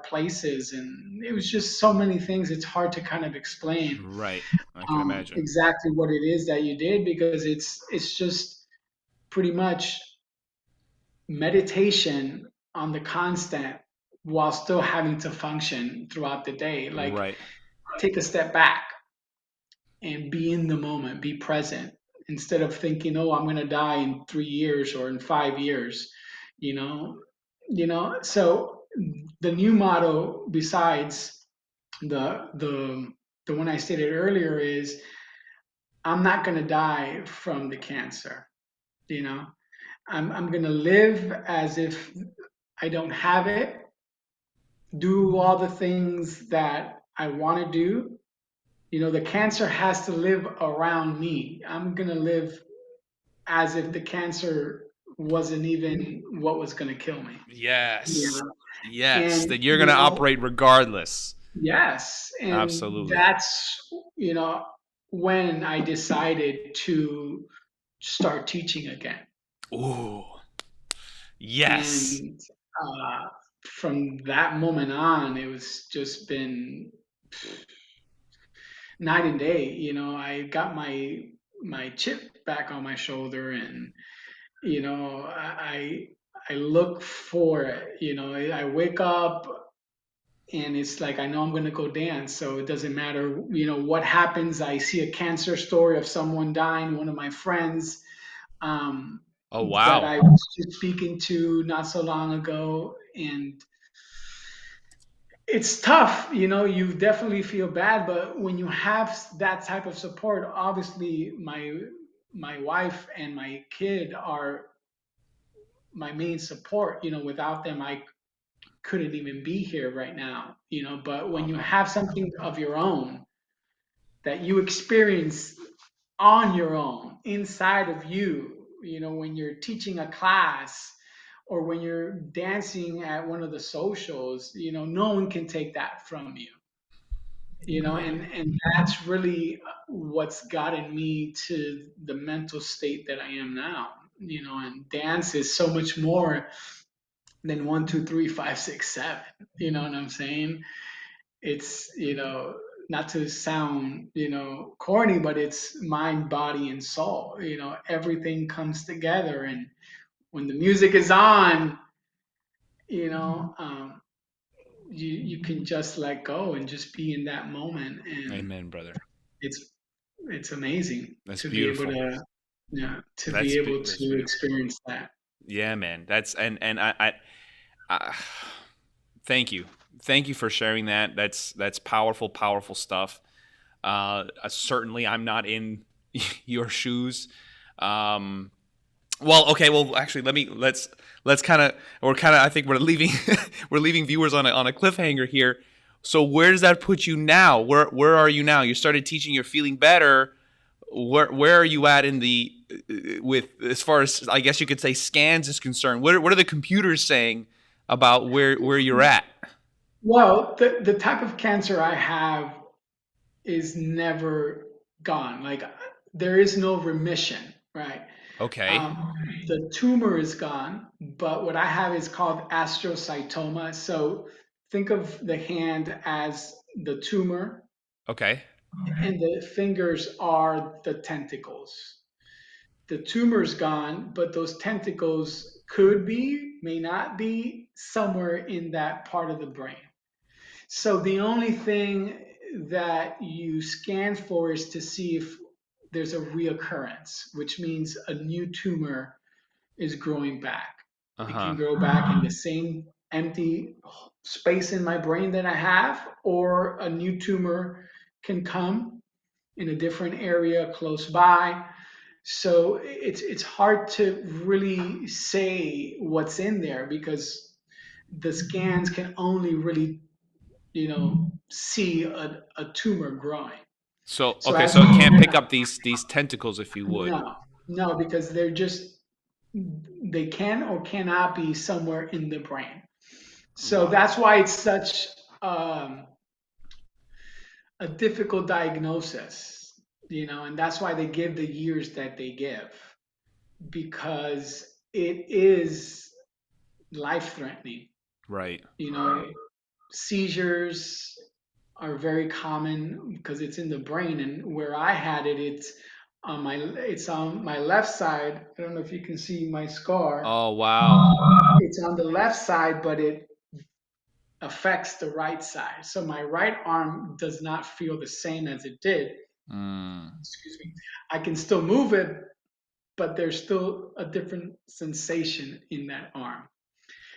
places. And it was just so many things. It's hard to kind of explain Right. I can imagine. exactly what it is that you did, because it's just pretty much meditation on the constant while still having to function throughout the day. Like, Right. take a step back and be in the moment, be present, instead of thinking, oh, I'm going to die in 3 years or in 5 years, you know, So the new motto, besides the one I stated earlier, is I'm not going to die from the cancer. You know, I'm going to live as if I don't have it, do all the things that I want to do. The cancer has to live around me. I'm going to live as if the cancer wasn't even what was going to kill me. Yes. Yeah. Yes. And, That you're gonna operate regardless. yes. And Absolutely. that's, when I decided to start teaching again. Ooh. Yes. And uh, from that moment on, it was just been night and day. I got my chip back on my shoulder, and I look for it. I wake up and it's like I know I'm gonna go dance, so it doesn't matter, what happens. I see a cancer story of someone dying, one of my friends, um, Oh that wow. I was just speaking to not so long ago, and it's tough. You definitely feel bad, but when you have that type of support, obviously my wife and my kid are my main support. Without them, I couldn't even be here right now. But when Oh you man. have something of your own that you experience on your own inside of you, when you're teaching a class or when you're dancing at one of the socials, no one can take that from you. And that's really what's gotten me to the mental state that I am now. And dance is so much more than 1, 2, 3, 5, 6, 7. You know what I'm saying? It's, not to sound, corny, but it's mind, body, and soul. Everything comes together. And when the music is on, you know, um, you can just let go and just be in that moment. And Amen, brother. it's it's amazing That's to be able beautiful. to, yeah, to be able That's to beautiful. experience that. Yeah, man. That's and I thank you. Thank you for sharing that. That's powerful, powerful stuff. Certainly, I'm not in your shoes. Um, well, okay. Well, actually, let's kind of I think we're leaving we're leaving viewers on a cliffhanger here. So where does that put you now? Where are you now? You started teaching. You're feeling better. Where are you at in the with as far as I guess you could say scans is concerned? What are the computers saying about where you're at? Well, the type of cancer I have is never gone. Like, there is no remission, right? Okay. Um, the tumor is gone, but what I have is called astrocytoma. So think of the hand as the tumor, Okay. and the fingers are the tentacles. The tumor's gone, but those tentacles could be, may not be, somewhere in that part of the brain. So the only thing that you scan for is to see if there's a reoccurrence, which means a new tumor is growing back. Uh It can huh. grow back in the same empty space in my brain that I have, or a new tumor can come in a different area close by. So it's hard to really say what's in there because the scans can only really, see a tumor growing. So So okay. as So it we can't pick up these tentacles if you would. no, no, because they can or cannot be somewhere in the brain. So Wow. that's why it's such um, a difficult diagnosis, and that's why they give the years that they give, because it is life threatening. Right. You know, seizures are very common because it's in the brain, and where I had it, it's on my left side. I don't know if you can see my scar. Oh wow. It's on the left side, but it affects the right side. So my right arm does not feel the same as it did. Mm. Excuse me. I can still move it, but there's still a different sensation in that arm.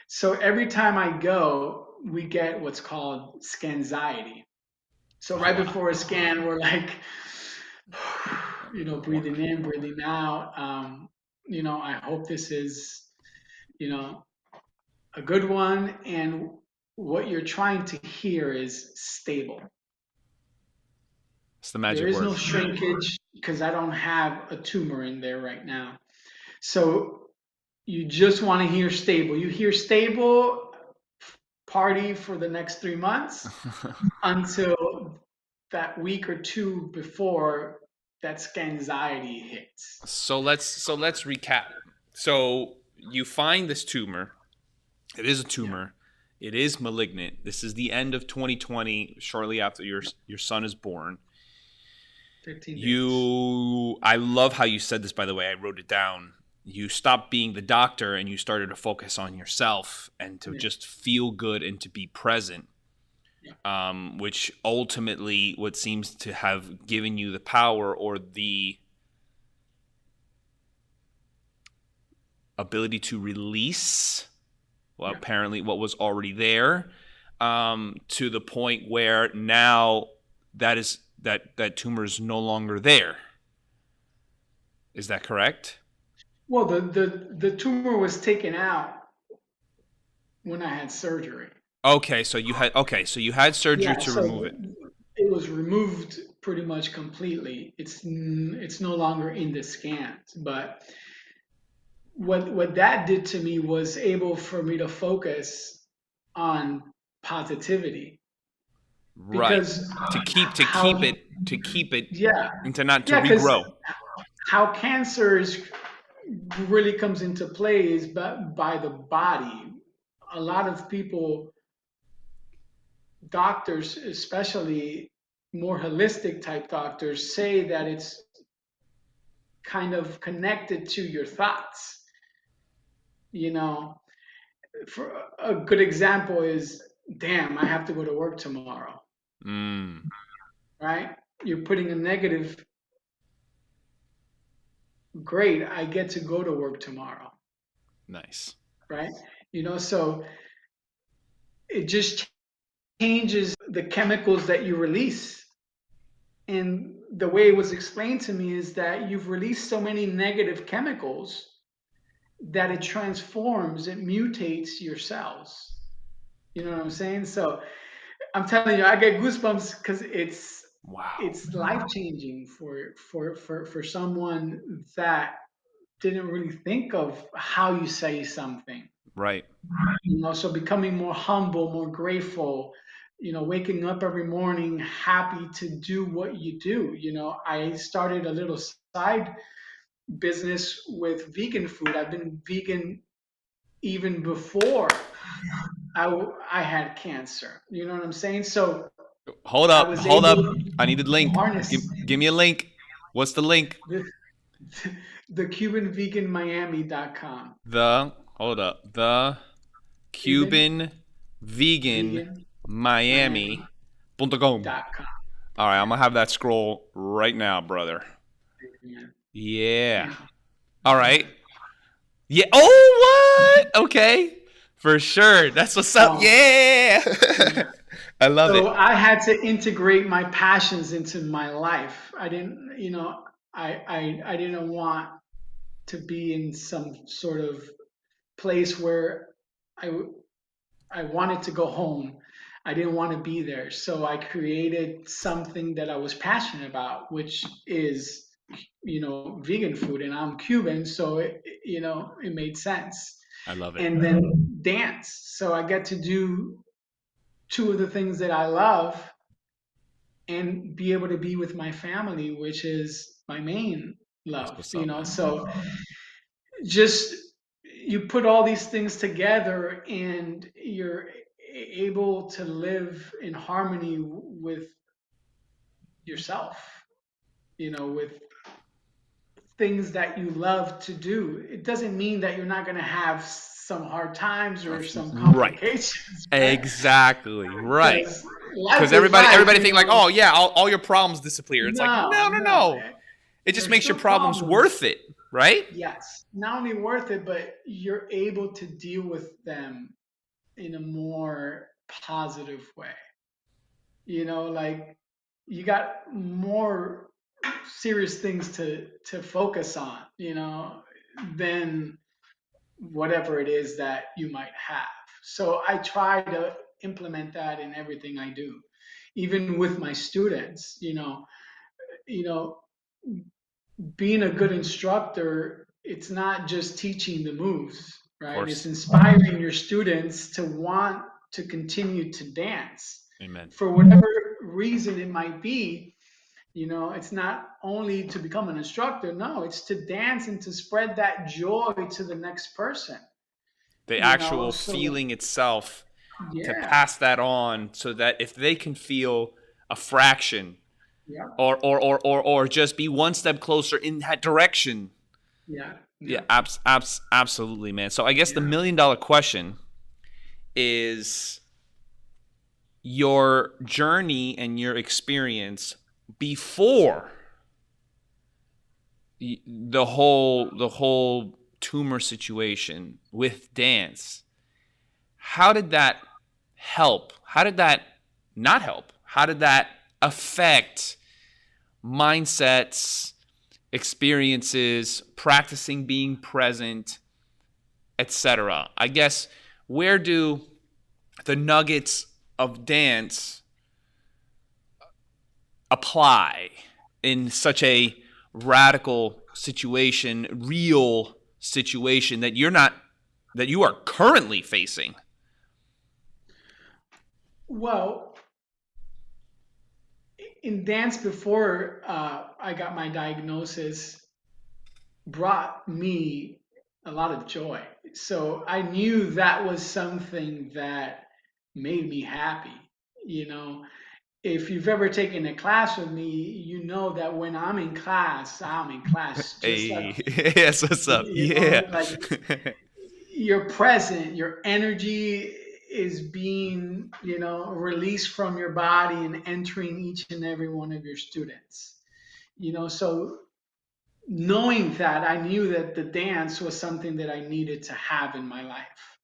So every time I go, we get what's called scanxiety. So Oh right wow. before a scan, we're like, Wow. breathing in, breathing out. I hope this is, you know, a good one. And what you're trying to hear is stable. It's the There magic is word. no shrinkage because I don't have a tumor in there right now. So you just want to hear stable. You hear stable, party for the next 3 months until that week or two before that anxiety hits. So let's recap. So you find this tumor. It is a Yeah. tumor. It is malignant. This is the end of 2020, shortly after your son is born. 15 days. I love how you said this, by the way. I wrote it down. You stopped being the doctor and you started to focus on yourself and to just feel good and to be present, which ultimately what seems to have given you the power or the ability to release, apparently what was already there, to the point where now that tumor is no longer there. Is that correct? Well, the tumor was taken out when I had surgery. Okay, so you had surgery to So remove it. it was removed pretty much completely. It's no longer in the scans, but what that did to me was able for me to focus on positivity. Right. Because To keep how it yeah and to not to yeah because regrow. how cancer really comes into play is by the body. A lot of people, doctors especially, more holistic type doctors, say that it's kind of connected to your thoughts. You know, for a good example is, damn, I have to go to work tomorrow, Mm, right? You're putting a negative, great, I get to go to work tomorrow, nice. right? So it just changes the chemicals that you release. And the way it was explained to me is that you've released so many negative chemicals that it transforms, it mutates your cells. You know what I'm saying? So I'm telling you, I get goosebumps because Wow. it's life changing for someone that didn't really think of how you say something. Right. So becoming more humble, more grateful, waking up every morning happy to do what you do. I started a little side business with vegan food. I've been vegan even before I had cancer. You know what I'm saying? So Hold I up. was Hold able up. I need the to link. harness Give me a link. What's the link? the, the CubanVeganMiami.com. Hold up. The Cuban Cuban Vegan Vegan Miami.com. Miami.com. All right, I'm Yeah. gonna have that scroll right now, brother. Yeah. Yeah. Yeah. All right. Yeah. Oh, what? Okay. For sure. That's what's up. Um, Yeah. yeah. I love it. So I had to integrate my passions into my life. I didn't, I didn't want to be in some sort of place where I I wanted to go home. I didn't want to be there. So I created something that I was passionate about, which is, vegan food. And I'm Cuban, so it made sense. I love it. And then dance. So I get to do two of the things that I love and be able to be with my family, which is my main That's love. what's up, man. So just you put all these things together and you're able to live in harmony with yourself, with things that you love to do. It doesn't mean that you're not going to have some hard times or some Right. complications, right? Exactly. Right. Because Because life is everybody life. think like, oh yeah, all your problems disappear. It's like, No, no, no, no. no. It just There's makes your still problems problems. worth it, right? Yes. Not only worth it, but you're able to deal with them in a more positive way. Like you got more serious things to focus on, than whatever it is that you might have. So I try to implement that in everything I do, even with my students. You know, being a good instructor, it's not just teaching the moves, Of right? It's course. inspiring your students to want to continue to dance Amen. for whatever reason it might be. It's not only to become an instructor, no, it's to dance and to spread that joy to the next person. The actual So feeling itself to Yeah. pass that on so that if they can feel a fraction Yeah. or just be one step closer in that direction. Yeah. Yeah, Yeah. absolutely, man. So I guess the Yeah. $1 million question is your journey and your experience before the whole tumor situation with dance. How did that help? How did that not help? How did that affect mindsets, experiences, practicing being present, etc.? I guess, where do the nuggets of dance apply in such a radical situation, real situation that you are currently facing? Well, in dance before I got my diagnosis, brought me a lot of joy. So I knew that was something that made me happy. You know, if you've ever taken a class with me, you know that when I'm in class just like, Hey, yes, what's up? Yeah. like you're present, your energy is being, released from your body and entering each and every one of your students. So knowing that, I knew that the dance was something that I needed to have in my life.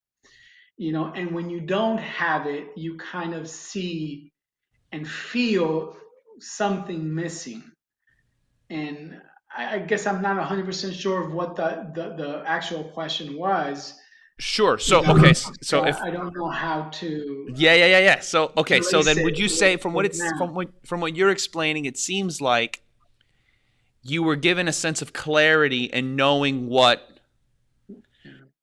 And when you don't have it, you kind of see and feel something missing. And I guess I'm not 100% sure of what the actual question was, Sure. you So, know, okay. so So if I don't know how to yeah. So, okay. So place then, it would you say, with now. from what you're explaining, it seems like you were given a sense of clarity and knowing what,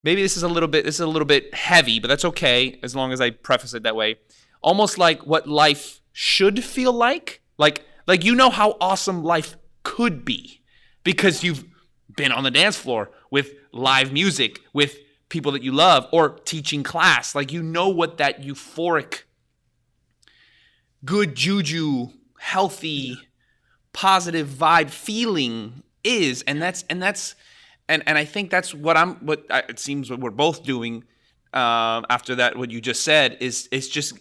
maybe this is a little bit heavy, but that's okay as long as I preface it that way. Almost like what life should feel like. Like you know how awesome life could be because you've been on the dance floor with live music, with people that you love, or teaching class. Like, you know what that euphoric, good juju, Yeah, healthy, positive vibe feeling is. And I think that's it seems what we're both doing. After that, what you just said is just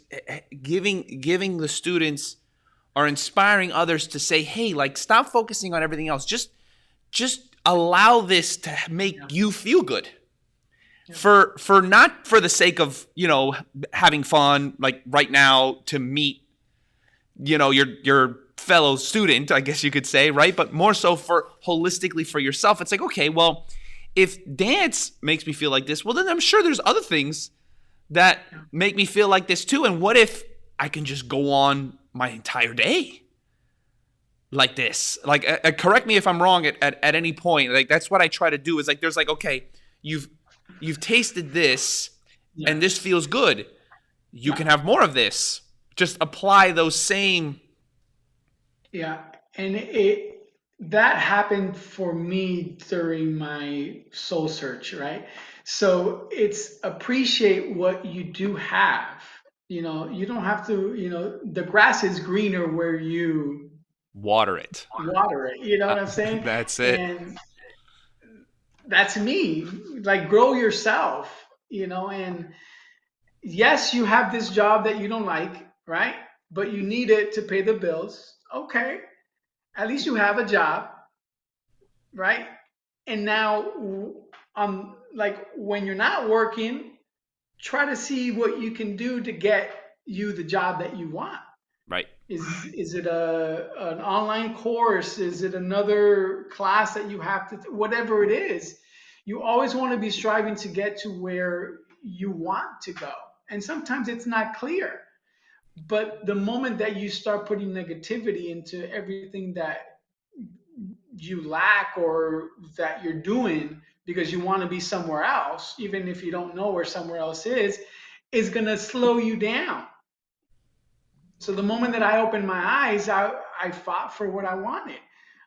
giving the students, or inspiring others to say, hey, like, stop focusing on everything else. Just allow this to make yeah, you feel good, yeah, for not for the sake of, having fun, like right now, to meet, your fellow student, I guess you could say, right? But more so for holistically for yourself. It's like, okay, well, if dance makes me feel like this, well, then I'm sure there's other things that yeah, make me feel like this too. And what if I can just go on my entire day like this? Like, correct me if I'm wrong at any point. Like, that's what I try to do, is like, there's like, okay, you've you've tasted this yeah, and this feels good. You yeah, can have more of this. Just apply those same. yeah. And it that happened for me during my soul search, right? So it's appreciate what you do have. You don't have to, the grass is greener where you Water it. water it. You know Uh, what I'm saying? that's it. And that's me. Like, grow yourself, and yes, you have this job that you don't like, right? But you need it to pay the bills. Okay. At least you have a job, right? And now, like, when you're not working, try to see what you can do to get you the job that you want. Right. Is it an online course? Is it another class that you have to, whatever it is? You always want to be striving to get to where you want to go. And sometimes it's not clear. But the moment that you start putting negativity into everything that you lack or that you're doing because you want to be somewhere else, even if you don't know where somewhere else is going to slow you down. So the moment that I opened my eyes, I fought for what I wanted.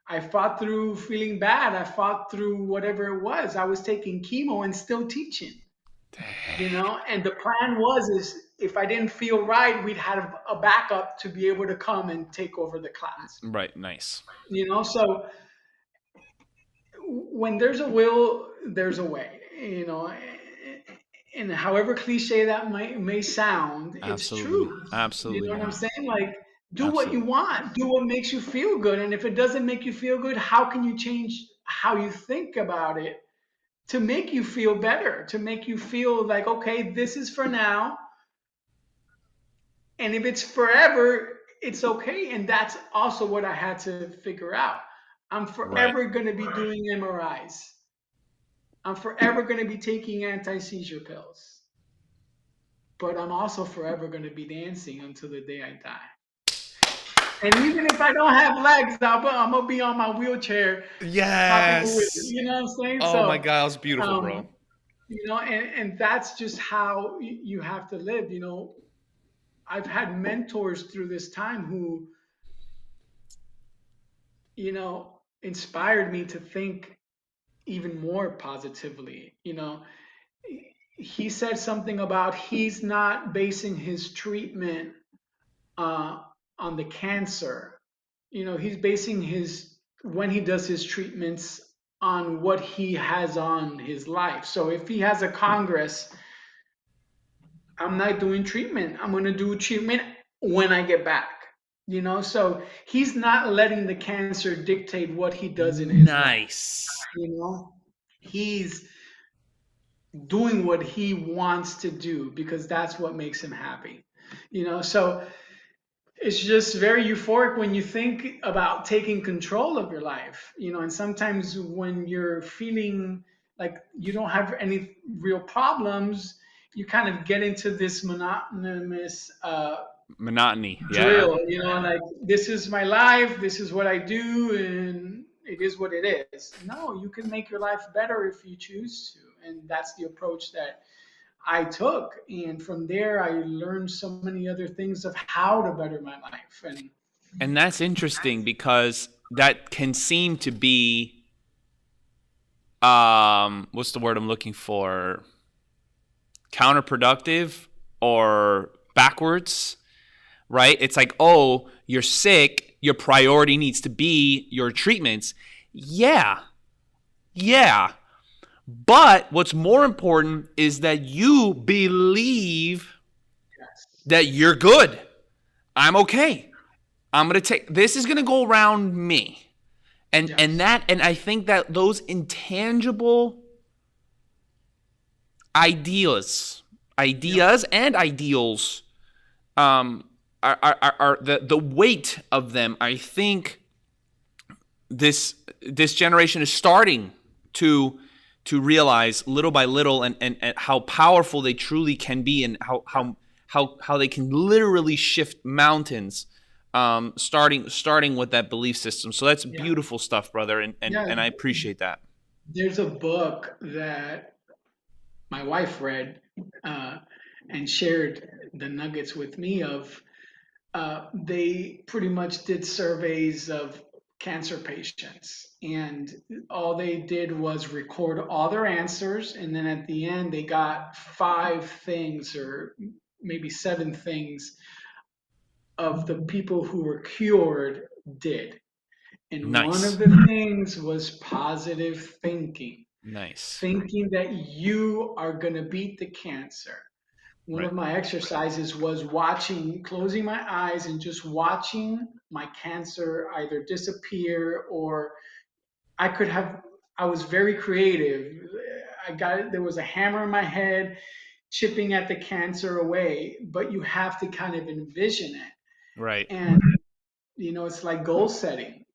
I fought through feeling bad. I fought through whatever it was. I was taking chemo and still teaching, and the plan was is if I didn't feel right, we'd have a backup to be able to come and take over the class. Right. Nice. So when there's a will, there's a way. And however cliche that may sound, it's Absolutely. true. You Absolutely, know what I'm man. saying? Like, do what you Absolutely. want, do what makes you feel good. And if it doesn't make you feel good, how can you change how you think about it to make you feel better, to make you feel like, okay, this is for now. And if it's forever, it's okay. And that's also what I had to figure out. I'm Right. forever going to be doing MRIs. I'm forever going to be taking anti seizure pills. But I'm also forever going to be dancing until the day I die. And even if I don't have legs, I'm going to be on my wheelchair popping a wheel. Yes. You know what I'm saying? Oh my So, God, that was beautiful, bro. um, and that's just how you have to live. I've had mentors through this time who, inspired me to think even more positively. He said something about he's not basing his treatment uh, on the cancer. He's basing his when he does his treatments on what he has on his life. So if he has a congress, I'm not doing treatment. I'm going to do treatment when I get back. So he's not letting the cancer dictate what he does in his life. Nice. You know, he's doing what he wants to do because that's what makes him happy. So it's just very euphoric when you think about taking control of your life. And sometimes when you're feeling like you don't have any real problems, you kind of get into this monotonous Monotony. Yeah. drill, like this is my life, this is what I do, and it is what it is. No, you can make your life better if you choose to. And that's the approach that I took. And from there, I learned so many other things of how to better my life. And And that's interesting because that can seem to be what's the word I'm looking for? Counterproductive or backwards, right? It's like, oh, you're sick, your priority needs to be your treatments. Yeah. Yeah. But what's more important is that you believe that you're good. I'm okay. I'm going to take this is going to go around me. And I think that those intangible ideas and ideals are the weight of them. I think this generation is starting to realize little by little and how powerful they truly can be, and how they can literally shift mountains, starting with that belief system. So that's yeah, beautiful stuff, brother, yeah, and I appreciate that. there's a book that my wife read and shared the nuggets with me of. They pretty much did surveys of cancer patients, and all they did was record all their answers, and then at the end they got 5 things or maybe 7 things of the people who were cured did. And one of Nice. the things was positive thinking, Nice. thinking that you are going to beat the cancer. One Right. of my exercises was closing my eyes and just watching my cancer either disappear, or I could have, I was very creative. There was a hammer in my head chipping at the cancer away, but you have to kind of envision it. Right. And, it's like goal setting.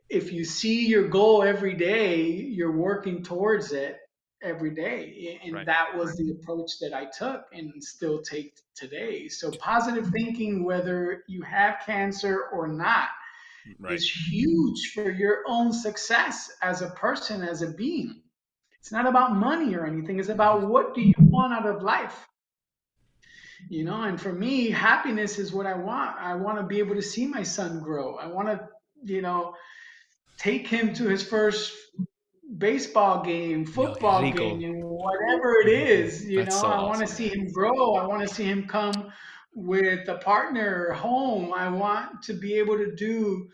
If you see your goal every day, you're working towards it every day. And Right. that was the approach that I took and still take today. So, positive thinking, whether you have cancer or not, Right. is huge for your own success as a person, as a being. It's not about money or anything, it's about what do you want out of life. And for me, happiness is what I want. I want to be able to see my son grow. I want to, take him to his first baseball game, Yo, qué football game, rico. and whatever it is, That's so I want to awesome. see him grow. I want to see him come with a partner home. I want to be able to do,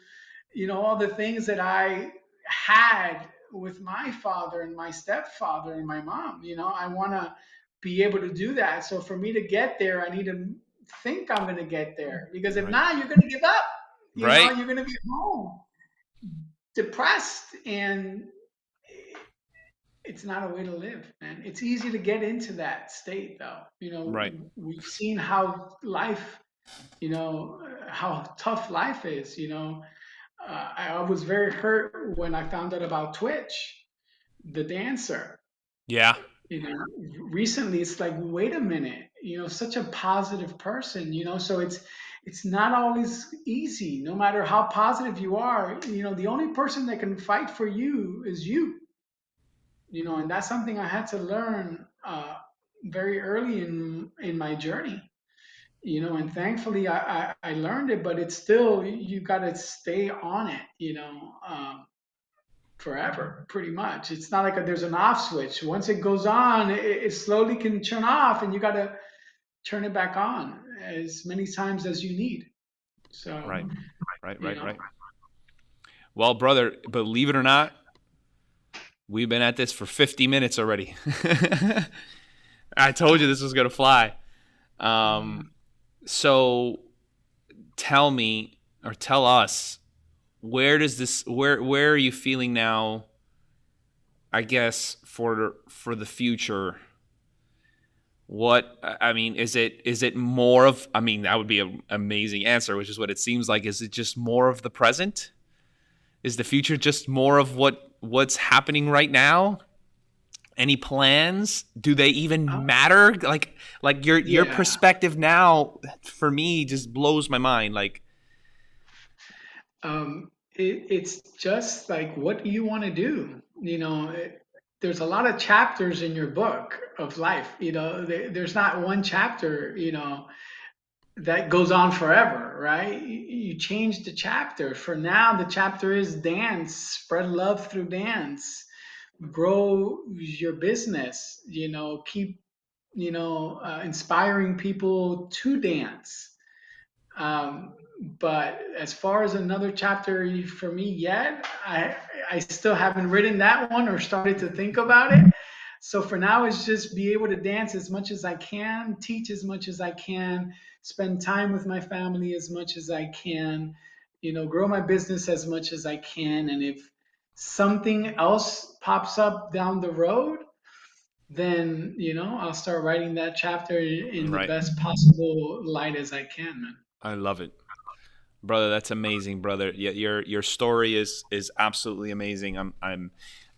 all the things that I had with my father and my stepfather and my mom. I want to be able to do that. So for me to get there, I need to think I'm going to get there, because if Right. not, you're going to give up. Right. You're going to be home depressed, and it's not a way to live, man. It's easy to get into that state, though. Right. We've seen how life, how tough life is. I was very hurt when I found out about Twitch, the dancer. Yeah. Recently it's like, wait a minute, such a positive person. So it's not always easy, no matter how positive you are. The only person that can fight for you is you. And that's something I had to learn very early in my journey. And thankfully I learned it, but it's still, you got to stay on it. Forever, pretty much. It's not like there's an off switch. Once it goes on, it slowly can turn off, and you got to turn it back on as many times as you need. So, Right. Right. you Right. know, Right. Well, brother, believe it or not, we've been at this for 50 minutes already. I told you this was going to fly. yeah. So tell me, or tell us, where are you feeling now, I guess, for the future? What, I mean, is it more of, I mean, that would be an amazing answer, which is what it seems like. Is it just more of the present? Is the future just more of what's happening right now? Any plans? Do they even matter? Like your Yeah. perspective now for me just blows my mind. Like, It's just like, what do you want to do? There's a lot of chapters in your book of life. There's not one chapter, that goes on forever, right? You change the chapter. For now, the chapter is dance, spread love through dance, grow your business, keep, inspiring people to dance. Um, but as far as another chapter for me yet, I still haven't written that one or started to think about it. So for now, it's just be able to dance as much as I can, teach as much as I can, spend time with my family as much as I can, grow my business as much as I can. And if something else pops up down the road, then, I'll start writing that chapter in the right. best possible light as I can, man. I love it. Brother, that's amazing, brother. Yeah, your story is absolutely amazing.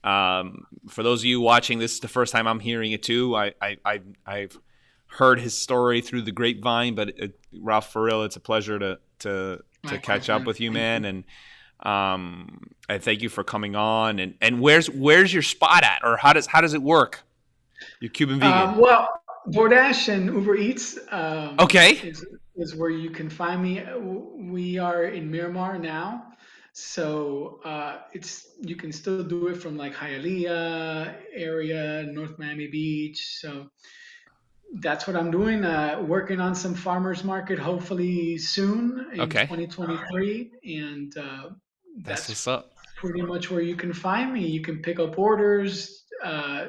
For those of you watching, this is the first time I'm hearing it too. I've heard his story through the grapevine, but Ralph, for real, it's a pleasure to catch Likewise, up man. with you, Thank man. you. And I thank you for coming on. And where's your spot at, or how does it work? Your Cuban vegan. Well, DoorDash and Uber Eats Okay. is where you can find me. We are in Miramar now, so it's you can still do it from like Hialeah area, North Miami Beach. So that's what I'm doing. Working on some farmers market, hopefully soon in Okay. 2023, and That's that's what's up. pretty much where you can find me. You can pick up orders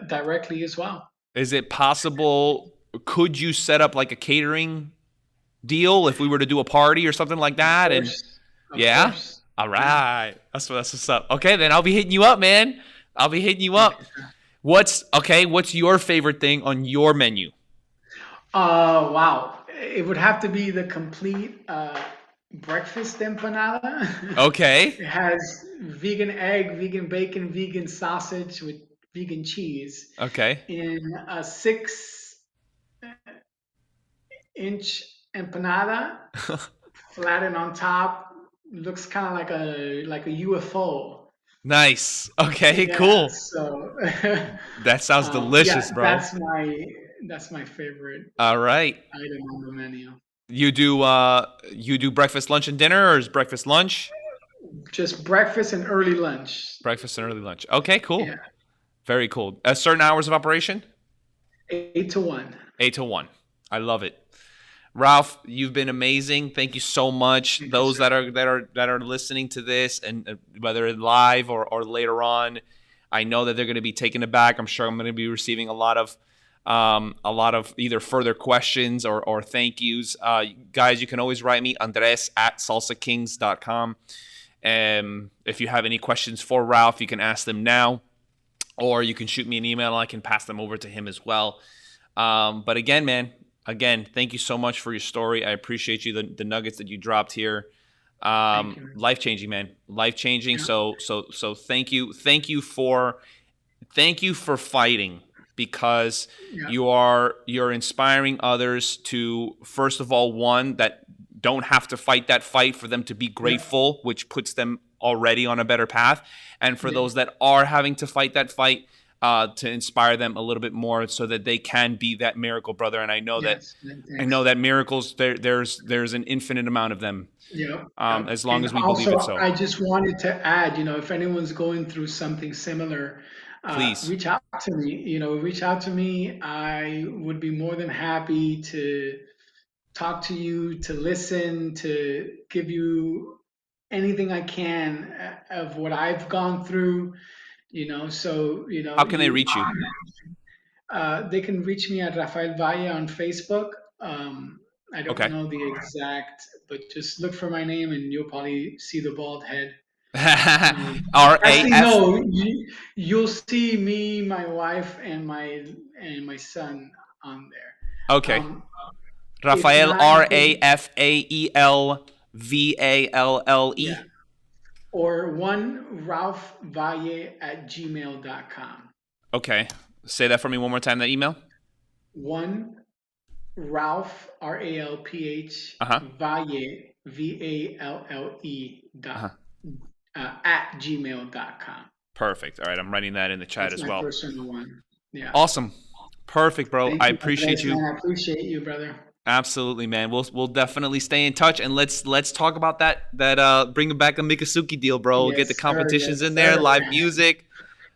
directly as well. Is it possible? Could you set up like a catering deal if we were to do a party or something like Of that? And course, of yeah, course. all Yeah. right, that's what's up. Okay, then I'll be hitting you up, man. I'll be hitting you up. What's okay? What's your favorite thing on your menu? Wow. It would have to be the complete breakfast empanada. Okay, It has vegan egg, vegan bacon, vegan sausage with vegan cheese okay. in a 6-inch empanada, flattened on top. Looks kind of like a UFO. Nice. Okay, Yeah. cool. So, That sounds yeah, delicious, bro. that's my favorite All right. item on the menu. You do breakfast, lunch, and dinner, or is breakfast lunch? Just breakfast and early lunch. Breakfast and early lunch. Okay, Yeah. cool. Very cool. Certain hours of operation? 8 to 1. 8 to 1. I love it. Ralph, you've been amazing. Thank you so much. Thank you, Those sir. that are listening to this, and whether live or later on, I know that they're going to be taken aback. I'm sure I'm going to be receiving a lot of either further questions or thank yous. Guys, you can always write me, Andres at salsakings.com. If you have any questions for Ralph, you can ask them now, or you can shoot me an email and I can pass them over to him as well. But again, man, thank you so much for your story. I appreciate you, the nuggets that you dropped here. Life-changing, man. Life-changing. Yeah. So thank you. Thank you for fighting, because you're inspiring others to, first of all, one, that don't have to fight that fight for them to be grateful, which puts them already on a better path. And for those that are having to fight that fight, to inspire them a little bit more so that they can be that miracle brother. And I know that miracles, there's an infinite amount of them. As long as we believe it. So I just wanted to add, if anyone's going through something similar, please reach out to me. Reach out to me. I would be more than happy to talk to you, to listen, to give you anything I can of what I've gone through. So how can they reach you? They can reach me at Rafael Valle on Facebook. I don't know the exact, but just look for my name and you'll probably see the bald head. Actually, no, you'll see me, my wife, and my son on there. Okay. Rafael, Rafael Valle. Yeah. Or one Ralph Valle at gmail.com. Okay. Say that for me one more time, that email. One Ralph, Ralph, Valle, Valle, at gmail.com. Perfect. All right. I'm writing that in the chat as well. That's my personal one. Yeah. Awesome. Perfect, bro. I appreciate you. Man. I appreciate you, brother. Absolutely, man. We'll definitely stay in touch, and let's talk about that bring back a Mikasuki deal, bro. Yes, get the competitions in there, live music.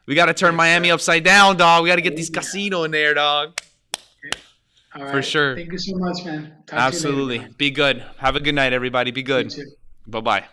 We got to turn Miami upside down, dog. We got to get these casino in there, dog. All right. For sure. Thank you so much, man. Absolutely. Be good. Have a good night, everybody. Be good. Bye-bye.